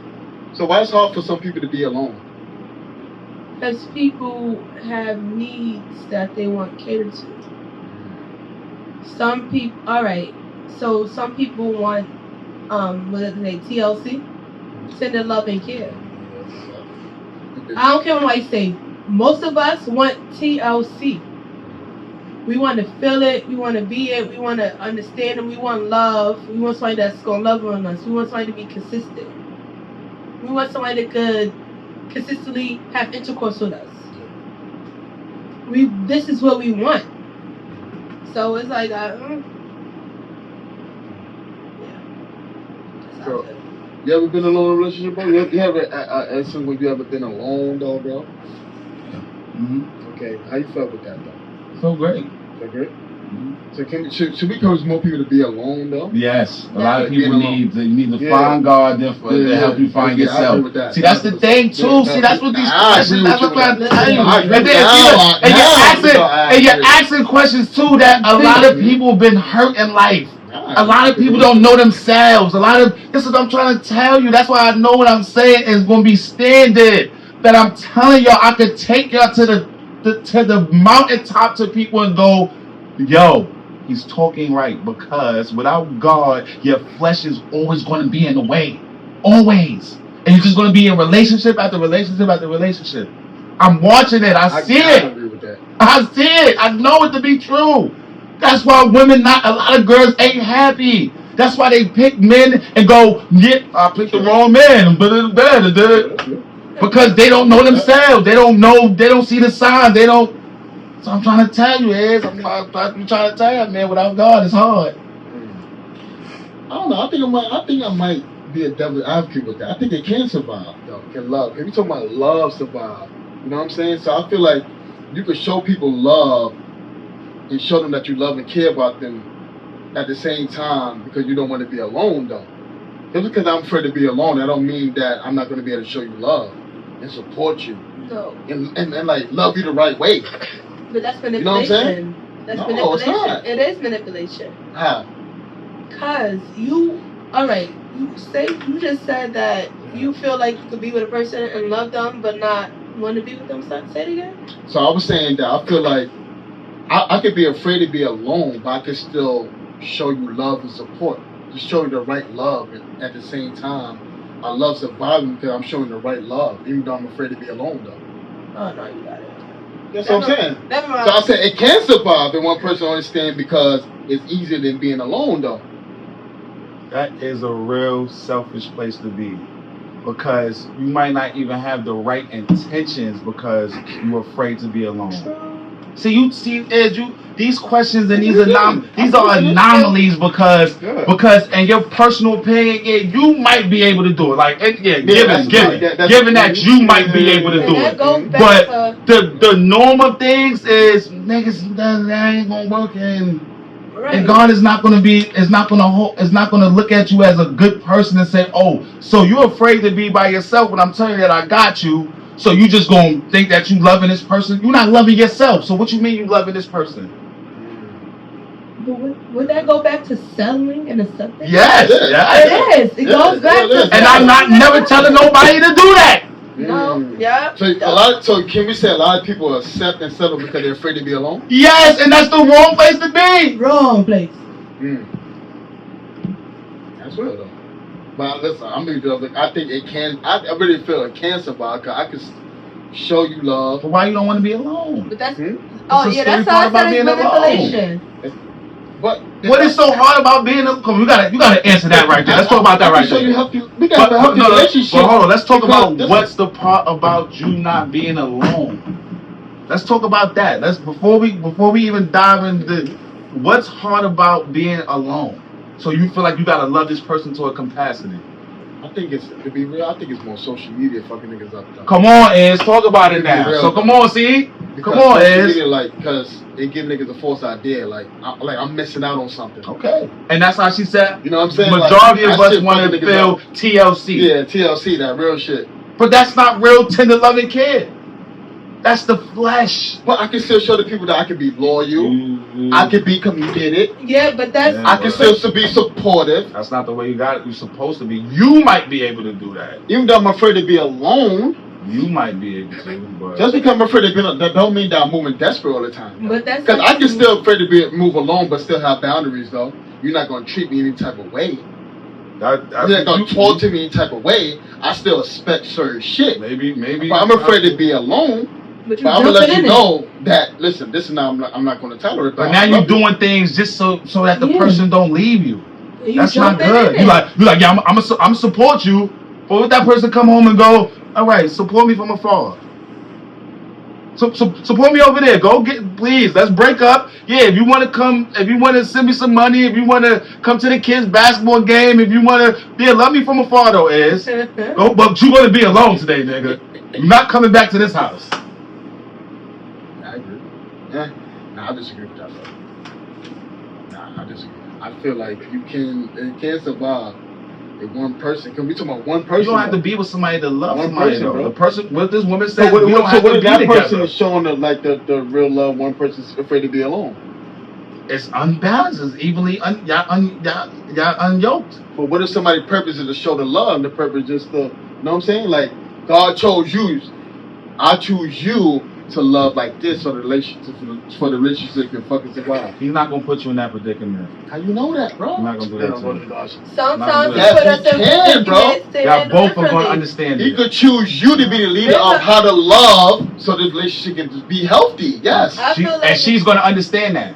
So why it's hard for some people to be alone? Because people have needs that they want catered to. Some people, all right. So some people want, what did they say, TLC, tender love and care. I don't care what I say. Most of us want TLC. We want to feel it. We want to be it. We want to understand it. We want love. We want somebody that's gonna love on us. We want somebody to be consistent. We want somebody that could consistently have intercourse with us. This is what we want. So it's like, yeah. So, you ever been alone in a relationship, bro? You ever asked someone you ever been alone, though, bro? Mm-hmm. Okay, how you felt with that, though? So great. So great. So should we encourage more people to be alone though? Yes, a lot of people need to find God to help you find yourself. That. See, that's the thing too. See, that's what these questions. That's what I'm telling you. And you're asking questions too that a lot of people have been hurt in life. A lot of people don't know themselves. This is what I'm trying to tell you. That's why I know what I'm saying is going to be standard. That I'm telling y'all, I could take y'all to the mountaintop to people and go, yo, he's talking right, because without God, your flesh is always going to be in the way. Always. And you're just going to be in relationship after relationship after relationship. I'm watching it. I see it. Agree with that. I see it. I know it to be true. That's why a lot of girls ain't happy. That's why they pick men and go, I picked the wrong man. Because they don't know themselves. They don't see the signs. So I'm trying to tell you, I'm trying to tell you, man, without God, it's hard. I don't know. I think I might be a devil's advocate with that. I think they can survive, though. Can love. If you talking about love survive, you know what I'm saying? So I feel like you can show people love and show them that you love and care about them at the same time, because you don't want to be alone, though. Just because I'm afraid to be alone, that don't mean that I'm not going to be able to show you love and support you. No. And like love you the right way. But that's manipulation. You know what I'm saying? That's manipulation. It's not. It is manipulation. How? Cause you just said that you feel like you could be with a person and love them but not want to be with them. Say it again. So I was saying that I feel like I could be afraid to be alone, but I could still show you love and support. Just show you the right love, and at the same time, I love surviving because I'm showing the right love, even though I'm afraid to be alone, though. Oh no, you got it. That's what I'm saying. Never mind. So I said it can survive if one person only stand because it's easier than being alone, though. That is a real selfish place to be. Because you might not even have the right intentions because you're afraid to be alone. These questions and these are anomalies because in your personal opinion, you might be able to do it. Like given that you might be able to do it. But the norm of things is niggas that ain't gonna work and God is not gonna look at you as a good person and say, oh, so you're afraid to be by yourself when I'm telling you that I got you. So you just gonna think that you loving this person? You're not loving yourself. So what you mean you loving this person? Would that go back to settling and accepting? Yes, it is. It goes back to. And I'm not never telling nobody to do that. No, yeah. So can we say a lot of people accept and settle because they're afraid to be alone? Yes, and that's the wrong place to be. Wrong place. That's real though. But listen, I think it can. I really feel it can survive because I can show you love. But why you don't want to be alone? But that's that's how I said it's manipulation. But what is so hard about being alone? You gotta answer that right there. Let's talk about that right there. We gotta help you relationship. But hold on, let's talk about what's the part about you not being alone. Let's talk about that. Before we even dive into what's hard about being alone. So you feel like you gotta love this person to a capacity. I think to be real, I think it's more social media fucking niggas up though. Come on, Iz, talk about it now. So come on, see? Come on, Iz. Because it give niggas a false idea, like I'm missing out on something. Okay. And that's how she said, you know what I'm saying? Majority of us want to feel TLC. Yeah, TLC, that real shit. But that's not real tender loving care. That's the flesh. But I can still show the people that I can be loyal. I can be committed. Yeah, but that's. I can still be supportive. That's not the way you got it. You're supposed to be. You might be able to do that. Even though I'm afraid to be alone. You might be able to. But just because I'm afraid to be alone, that don't mean that I'm moving desperate all the time. But that's because I can still afraid to move alone, but still have boundaries though. You're not gonna treat me any type of way. You're not gonna talk to me any type of way. I still expect certain shit. Maybe. But I'm afraid to be alone. But I'm gonna let you know that listen, this is now I'm not gonna tolerate. But now you're doing things just so that the person don't leave you. That's not good. You like yeah, I'm support you. But if that person come home and go, all right, support me from afar. Support me over there. Please, let's break up. Yeah, if you want to come, if you want to send me some money, if you want to come to the kids' basketball game, if you want to, love me from afar though, Iz. But you're gonna be alone today, nigga. You're not coming back to this house. I disagree with that, though. I disagree. I feel like it can survive if one person. Can we talk about one person? You don't have to be with somebody to love one somebody, person, though. Bro. The person, what this woman said, so we don't have to be that together. Person is showing the real love. One person's afraid to be alone. It's unbalanced. It's evenly y'all unyoked. But what if somebody's purpose is to show the love and the purpose is just to, you know what I'm saying? Like, God chose you. I choose you to love like this for the relationship can fucking survive. He's not gonna put you in that predicament. How you know that, bro? I'm not gonna do that to you. Sometimes he put us in predicaments. Y'all both are gonna understand it. He could choose you to be the leader of how to love so this relationship can just be healthy. Yes. And she's gonna understand that.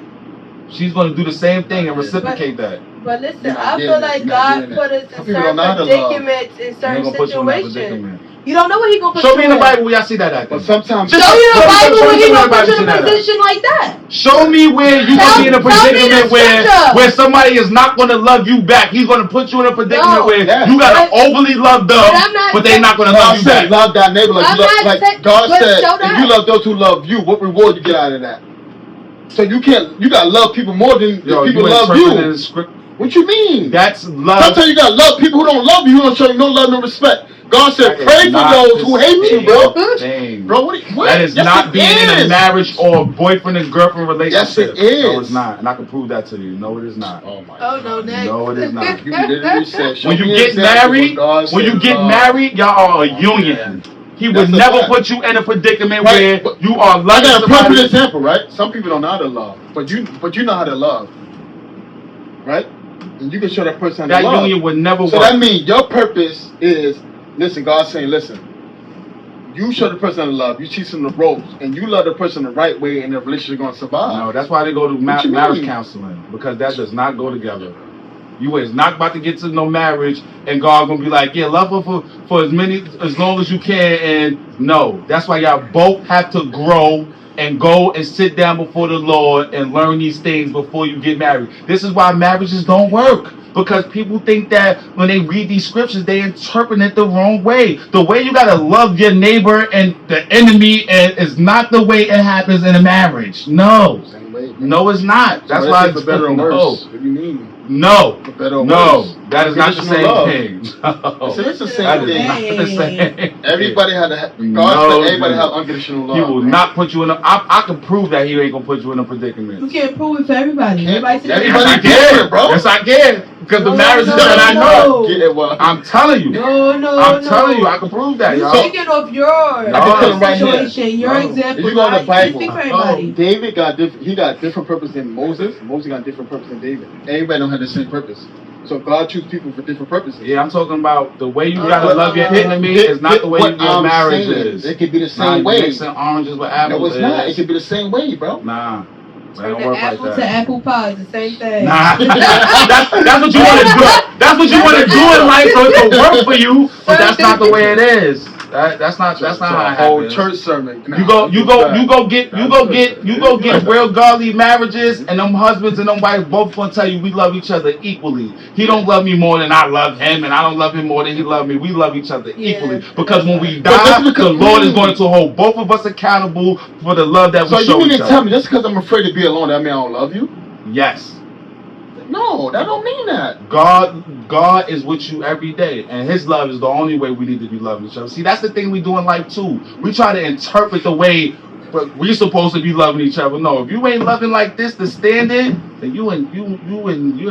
She's gonna do the same thing and reciprocate that. But listen, I feel like God put us in certain predicaments in certain situations. You don't know what he gonna put you in. Show me in the Bible where y'all see that at. But sometimes show you the Bible where he gonna put you in a position like that. Show me where you gonna be in a predicament where somebody is not gonna love you back. He's gonna put you in a predicament where you gotta overly love them, but they're not gonna love you back. Love thy neighbor like God said. If you love those who love you, what reward you get out of that? So you gotta love people more than people love you. What you mean? That's love. Sometimes you gotta love people who don't love you, who don't show you no love, no respect. God said, pray for those who hate you, bro. Bro, what? That is not being in a marriage or a boyfriend and girlfriend relationship. Yes, it is. No, it's not. And I can prove that to you. No, it is not. Oh, my God. Oh, no, next. No, it is not. You literally said, when you get married, y'all are a union. He would never put you in a predicament where you are loving I got a perfect somebody. example, right? Some people don't know how to love, but you know how to love, right? And you can show that person how to love. That union would never work. So that means your purpose is, listen, God's saying, listen, you show the person how to love, you teach them the ropes, and you love the person the right way, and the relationship is going to survive. No, that's why they go to marriage counseling, because that does not go together. You is not about to get to no marriage, and God gonna be like, yeah, love her for as long as you can. And no, that's why y'all both have to grow and go and sit down before the Lord and learn these things before you get married. This is why marriages don't work. Because people think that when they read these scriptures, they interpret it the wrong way. The way you gotta love your neighbor and the enemy is not the way it happens in a marriage. No. Same way, No, it's not. That's why it's for better or worse. What do you mean? No. For better or No. worse. That is not the same Love. thing. No. It's the same That is thing. not the same. Everybody had to. God No, said everybody dude. have unconditional love. He will man. not put you in a. I can prove that he ain't gonna put you in a predicament. You can't prove it for everybody. Can't- Everybody says everybody Yes, I different, can, bro. Yes, I can. Because the No, marriages no, that I know, no. Get it, well. I'm telling you. No, I'm telling you, I can prove that, You're y'all. speaking of your No, I can tell him right here. situation, your No. example. If you go in the I can't Bible, speak for everybody. David got different. He got different purpose than Moses. Moses got different purpose than David. Everybody don't have the same purpose. So God chooses people for different purposes. Yeah, I'm talking about the way you gotta love your enemy Hit- is not hit the way what your I'm marriage saying. is. It could be the Nah, same you way. mixing oranges with apples. No, it's not. It is. could be the same way, bro. Nah. That Turn don't the work like apple that. to apple pie is the same thing. Nah, that's what you want to do. That's what you want to do in life, so it can work for you. But that's not the way it is. That's not how it whole happens. church sermon. You go get real godly marriages, and them husbands and them wives both gonna tell you we love each other equally. He don't love me more than I love him, and I don't love him more than he love me. We love each other equally because when we die, the Lord is going to hold both of us accountable for the love that we show each other. So you mean to tell me just because I'm afraid to be alone, that means I don't love you? Yes. No, that don't mean that. God is with you every day, and His love is the only way we need to be loving each other. See, that's the thing we do in life too. We try to interpret the way we're supposed to be loving each other. No, if you ain't loving like this, the standard, then you are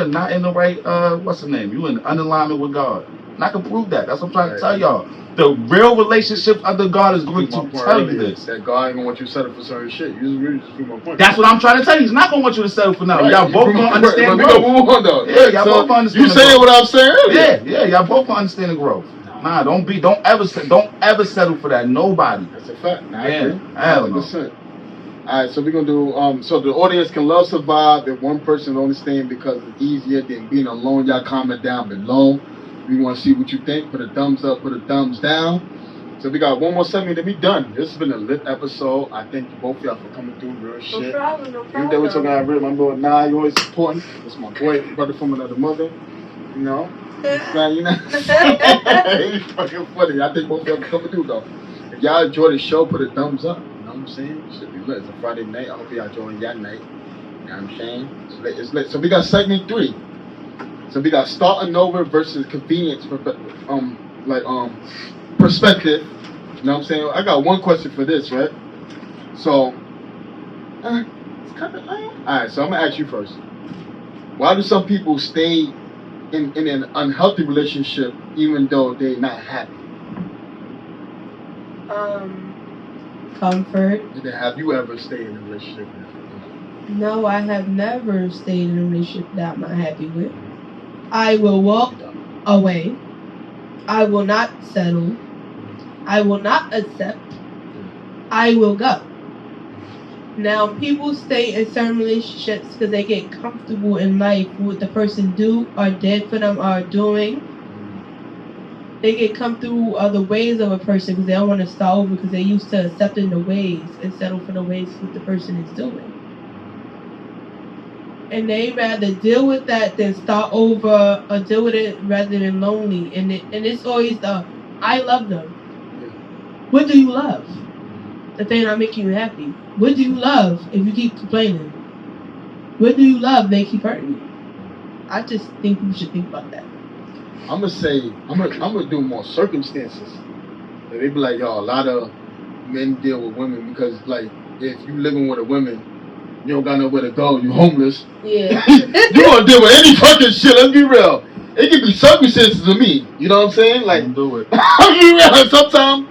not in the right. What's the name? You in unalignment with God. And I can prove that. That's what I'm trying to tell y'all. The real relationships under God is going to tell you this. That God ain't gonna want you to settle for certain shit. You really just prove my point. That's what I'm trying to tell you. He's not gonna want you to settle for nothing. Right. Y'all both gonna understand But growth. we gonna move on though. Yeah, y'all both gonna understand. You saying what I'm saying earlier? Yeah, y'all both gonna understand the growth. Nah, don't ever settle for that. Nobody. That's a fact. Nah, Yeah, I agree. hell no. 100%. Alright, so we're gonna do so the audience can love survive if one person only staying because it's easier than being alone. Y'all comment down below. We wanna see what you think. Put a thumbs up, put a thumbs down. So we got one more segment to be done. This has been a lit episode. I thank both of y'all for coming through real shit. No problem, no Even though we're talking about real, my boy Nah, you always supporting. It's my boy, brother from another mother. You know? You know? It's fucking funny. I think both of y'all for coming through though. If y'all enjoy the show, put a thumbs up. You know what I'm saying? It should be lit. It's a Friday night. I hope y'all enjoying your night. You know what I'm saying? It's lit. So we got segment 3. So we got starting over versus convenience perspective. You know what I'm saying? I got one question for this, right? So, it's kind of alright, so I'm gonna ask you first. Why do some people stay in an unhealthy relationship even though they're not happy? Comfort. Have you ever stayed in a relationship? No, I have never stayed in a relationship that I'm not happy with. I will walk away. I will not settle. I will not accept. I will go. Now, people stay in certain relationships because they get comfortable in life with what the person do or did for them or doing. They get comfortable with the ways of a person because they don't want to start over because they're used to accepting the ways and settle for the ways what the person is doing. And they rather deal with that than start over or deal with it rather than lonely. And it's always the, I love them. What do you love? If they're not making you happy. What do you love if you keep complaining? What do you love if they keep hurting you? I just think you should think about that. I'm gonna do more circumstances. They be like, yo, a lot of men deal with women because, like, if you living with a woman, you don't got nowhere to go, you homeless. Yeah. You gonna deal with any fucking shit, let's be real. It could be circumstances to me, you know what I'm saying? Like, do it. I'll be real, sometimes,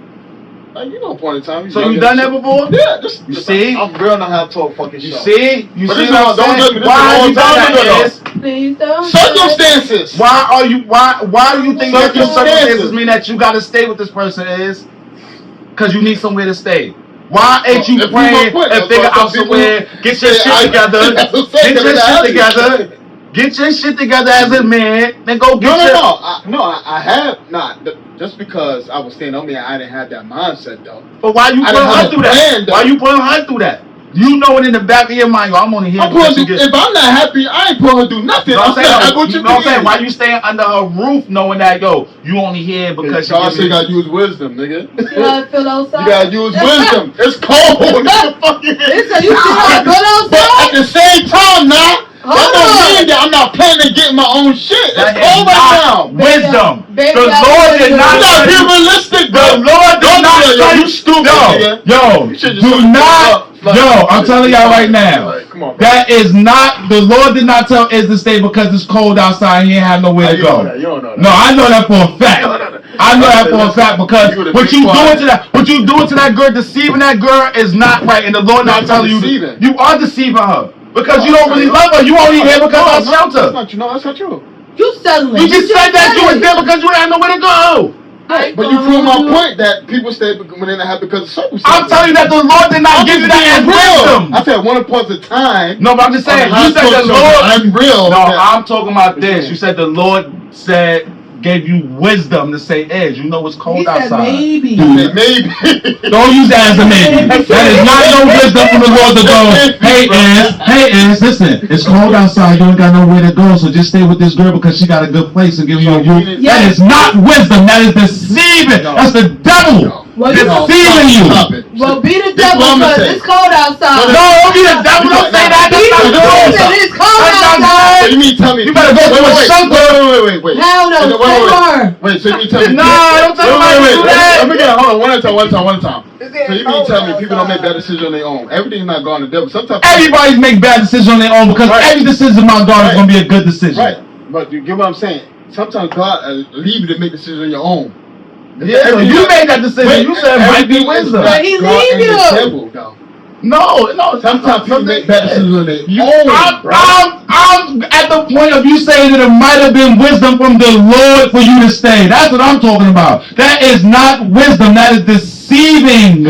like, you know, point in time. So you done that before? Yeah, you see? I'm real not how to talk fucking shit. You see But what don't I'm judge me. saying? Why have you done that? Please don't. Circumstances. Why do you think that these circumstances mean that you gotta stay with this person is? Cause you need somewhere to stay. Why ain't you praying and figure out somewhere, get your shit together, Get your shit together as a man. Then go get I have not. Just because I was staying on me, I didn't have that mindset though. But why you putting her through that? Why you putting her through that? You know it in the back of your mind. I'm only here. If I'm not happy, I ain't putting her through nothing. I'm saying, why you staying under her roof knowing that you only here because God said you gotta use wisdom, nigga. You gotta use wisdom. It's cold. Listen, you gotta go outside. But at the same time, that don't mean that I'm not planning to get my own shit. It's cold right now. Wisdom. The Lord did not. You gotta be realistic, bro. The Lord did not say you stupid. Do not. I'm telling y'all right now. Come on, that is not. The Lord did not tell Iz to stay because it's cold outside. He ain't have nowhere to go. You don't know that. No, I know that for a fact. I know that for a fact because what you doing to that girl, deceiving that girl is not right, and the Lord not telling you. You are deceiving her. Because you don't really love her. You only here because of shelter. That's not true. You settling. You just said that you was there because you didn't have nowhere to go. Right, but you prove my point that people stay when they're not happy because of circumstances. I'm telling you that the Lord did not give you that as wisdom. I said one upon a time. No, but I'm just saying. You said the Lord. I'm real. No, I'm talking about this. You said the Lord gave you wisdom to say, Ed, you know it's cold outside. Maybe. Maybe. Don't use that as a maybe. That is not no wisdom from the Lord to go, hey, Ed, listen, it's cold outside, you ain't got nowhere to go, so just stay with this girl because she got a good place to give you a view. That is not wisdom, that is deceiving. That's the devil. Deceiving you. Well, be the devil because it's cold outside. No, don't be the devil. Don't say that. That's not good. It's cold outside. You mean tell me? You better go to a shelter. Wait. Hell no. Wait, so you mean tell me? No, don't tell me do that. Let me get it. Hold on. One time. So you mean tell me people don't make bad decisions on their own? Everything's not going to the devil. Sometimes everybody's make bad decisions on their own because every decision my God is going to be a good decision. Right. But you get what I'm saying? Sometimes God leave you to make decisions on your own. Yeah, so you made that decision. You said might be wisdom. But he leave you. No. Sometimes people make bad decisions on their own. I'm at the point of you saying that it might have been wisdom from the Lord for you to stay. That's what I'm talking about. That is not wisdom. That is deceiving.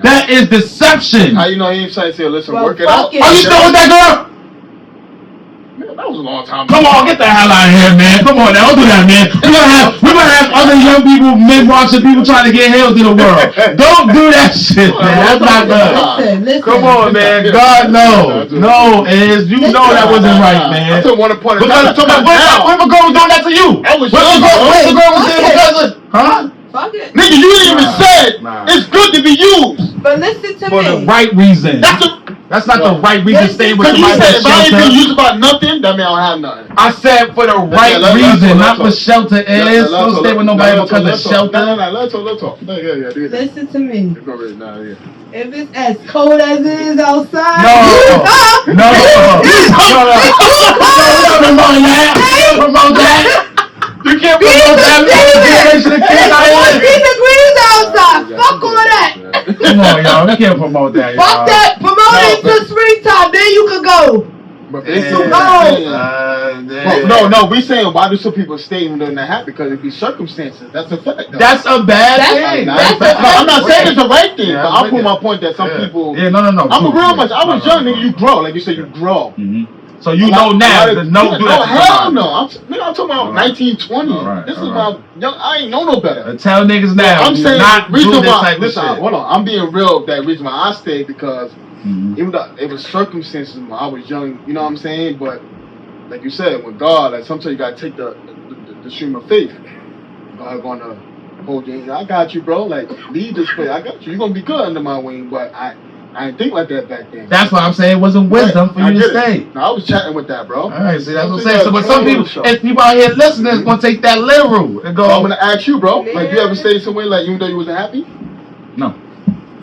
That is deception. How you know he ain't trying to say, listen, work it out? Are you still with that girl? That was a long time ago. Come on, get the hell out of here, man. Come on now, don't do that, man. We're gonna have other young people, mid-watching people trying to get hell to the world. Don't do that shit, man. That's not good. Listen, come on, man. God, no. No, you know that wasn't right, man. I took one point of time. What if a girl was doing that to you? I was What if a girl was doing because of... Huh? Fuck it. Nigga, you even said it's good to be used. But listen to me. For the right reason. That's not the right reason to stay with somebody. You said if I ain't been used about nothing, that mean I don't have nothing. I said for the right reason, not for shelter. Don't stay with nobody because of shelter. No, let's talk. Yeah. Listen to me. Go right now, yeah. If it's as cold as it is outside, no. Promote that. You can't promote that. Be degrees outside. Fuck all that. Come on, y'all. We can't promote that. Fuck that. Promote it to springtime. Then you can go. But it's too cold. No. We saying why do some people stay even though they're not happy? Because it be circumstances. That's a fact. Though. That's a bad thing. I'm not saying it's the right thing, but I'll prove my point that some people. Yeah, no. I'm a real much. I was young, nigga. You grow, like you said, you grow. Mm-hmm. So you know now to no do that. Hell no. I'm talking about 1920. Right, this is my young. I ain't know no better. Tell niggas now. I'm saying not reason do this why. type Listen, of shit. hold on. I'm being real. That reason why I stayed because even though it was circumstances, I was young. You know what I'm saying? But like you said, with God, like sometimes you gotta take the stream of faith. God gonna hold you. I got you, bro. Like lead this way. I got you. You're gonna be good under my wing. But I didn't think like that back then. That's why I'm saying it wasn't wisdom for you to stay. No, I was chatting with that, bro. All right, see, that's what I'm saying. So, but some people, if people out here listening, is gonna take that literal and go. I'm gonna ask you, bro. Like, you ever stayed somewhere like even though you wasn't happy? No,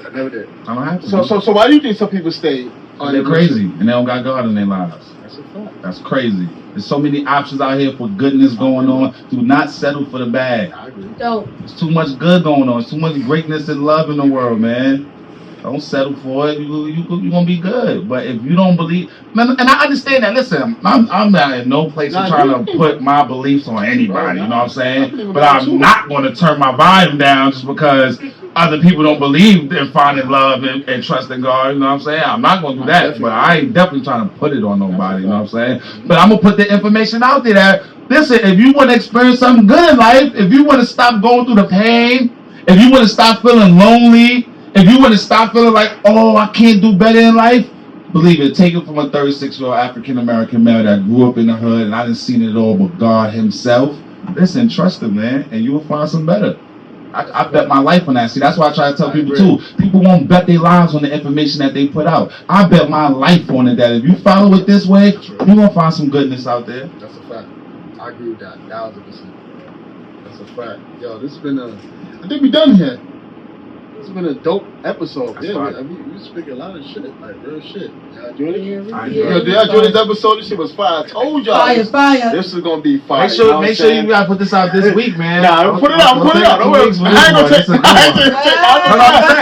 I never did. I don't have to. So why do you think some people stay? They're crazy and they don't got God in their lives. That's a fact. That's crazy. There's so many options out here for goodness going on. Do not settle for the bad. I agree. There's too much good going on. There's too much greatness and love in the world, man. Don't settle for it. You're gonna be good. But if you don't believe, man, and I understand that. Listen, I'm not in no place of trying to put my beliefs on anybody. You know what I'm saying? But I'm not gonna turn my volume down just because other people don't believe in finding love and trusting God. You know what I'm saying? I'm not gonna do that, but I ain't definitely trying to put it on nobody. You know what I'm saying? But I'm gonna put the information out there that listen, if you want to experience something good in life, if you want to stop going through the pain, if you want to stop feeling lonely, if you want to stop feeling like, oh, I can't do better in life, believe it, take it from a 36-year-old African American male that grew up in the hood and I didn't seen it all but God himself. Listen, trust him, man, and you will find some better. I bet my life on that. See, that's why I try to tell people too. People won't bet their lives on the information that they put out. I bet my life on it that if you follow it this way, you're gonna find some goodness out there. That's a fact. I agree with that 1,000%. That's a fact. Yo, this has been I think we done here. It's been a dope episode. Yeah, I mean, we speak a lot of shit, like real shit. Y'all enjoy it? Yeah, Did y'all enjoy this episode? This shit was fire. I told y'all. Fire. This is gonna be fire. Make sure you gotta put this out this week, man. Nah, put it out. Don't worry. I ain't gonna take. No.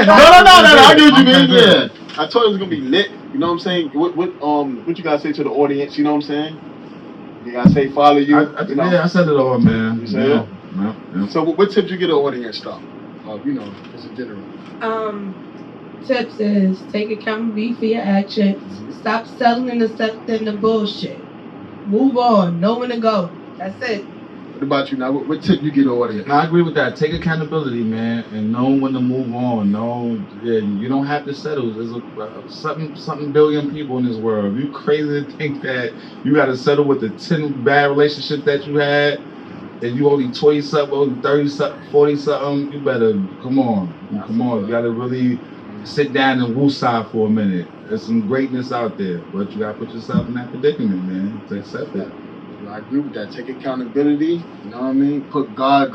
I knew what you mean. Yeah. I told you it was gonna be lit. You know what I'm saying? What you gotta say to the audience? You know what I'm saying? You gotta say follow you. Yeah, I said it all, man. You said it. Yeah. So what tips you get the audience stuff? You know, just in general. Tips is take accountability for your actions. Stop settling and accepting the bullshit. Move on. Know when to go. That's it. What about you now? What tip you get the audience? No, I agree with that. Take accountability, man, and know when to move on. You don't have to settle. There's something billion people in this world. If you crazy to think that you got to settle with the 10 bad relationships that you had, and you only 20-something, 30-something, 40-something, you better, come on. You got to really sit down and woosah for a minute. There's some greatness out there, but you got to put yourself in that predicament, man, to accept it. I agree with that. Take accountability, you know what I mean? Put God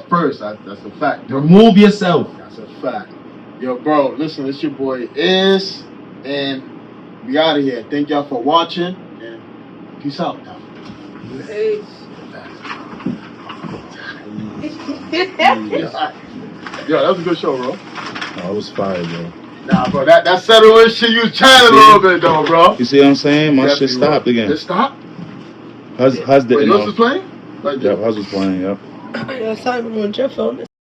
first. That's a fact. Remove yourself. That's a fact. Yo, bro, listen, it's your boy Is, and we out of here. Thank y'all for watching, and peace out, y'all. Peace. Yo, that was a good show, bro. Oh, it was fire, bro. Nah, bro, that settling shit you was trying a little bit, though, bro. You see what I'm saying? My shit stopped again. It stopped? How's the? Wait, yours was playing? Yep, How's was playing, yep. Simon on your phone.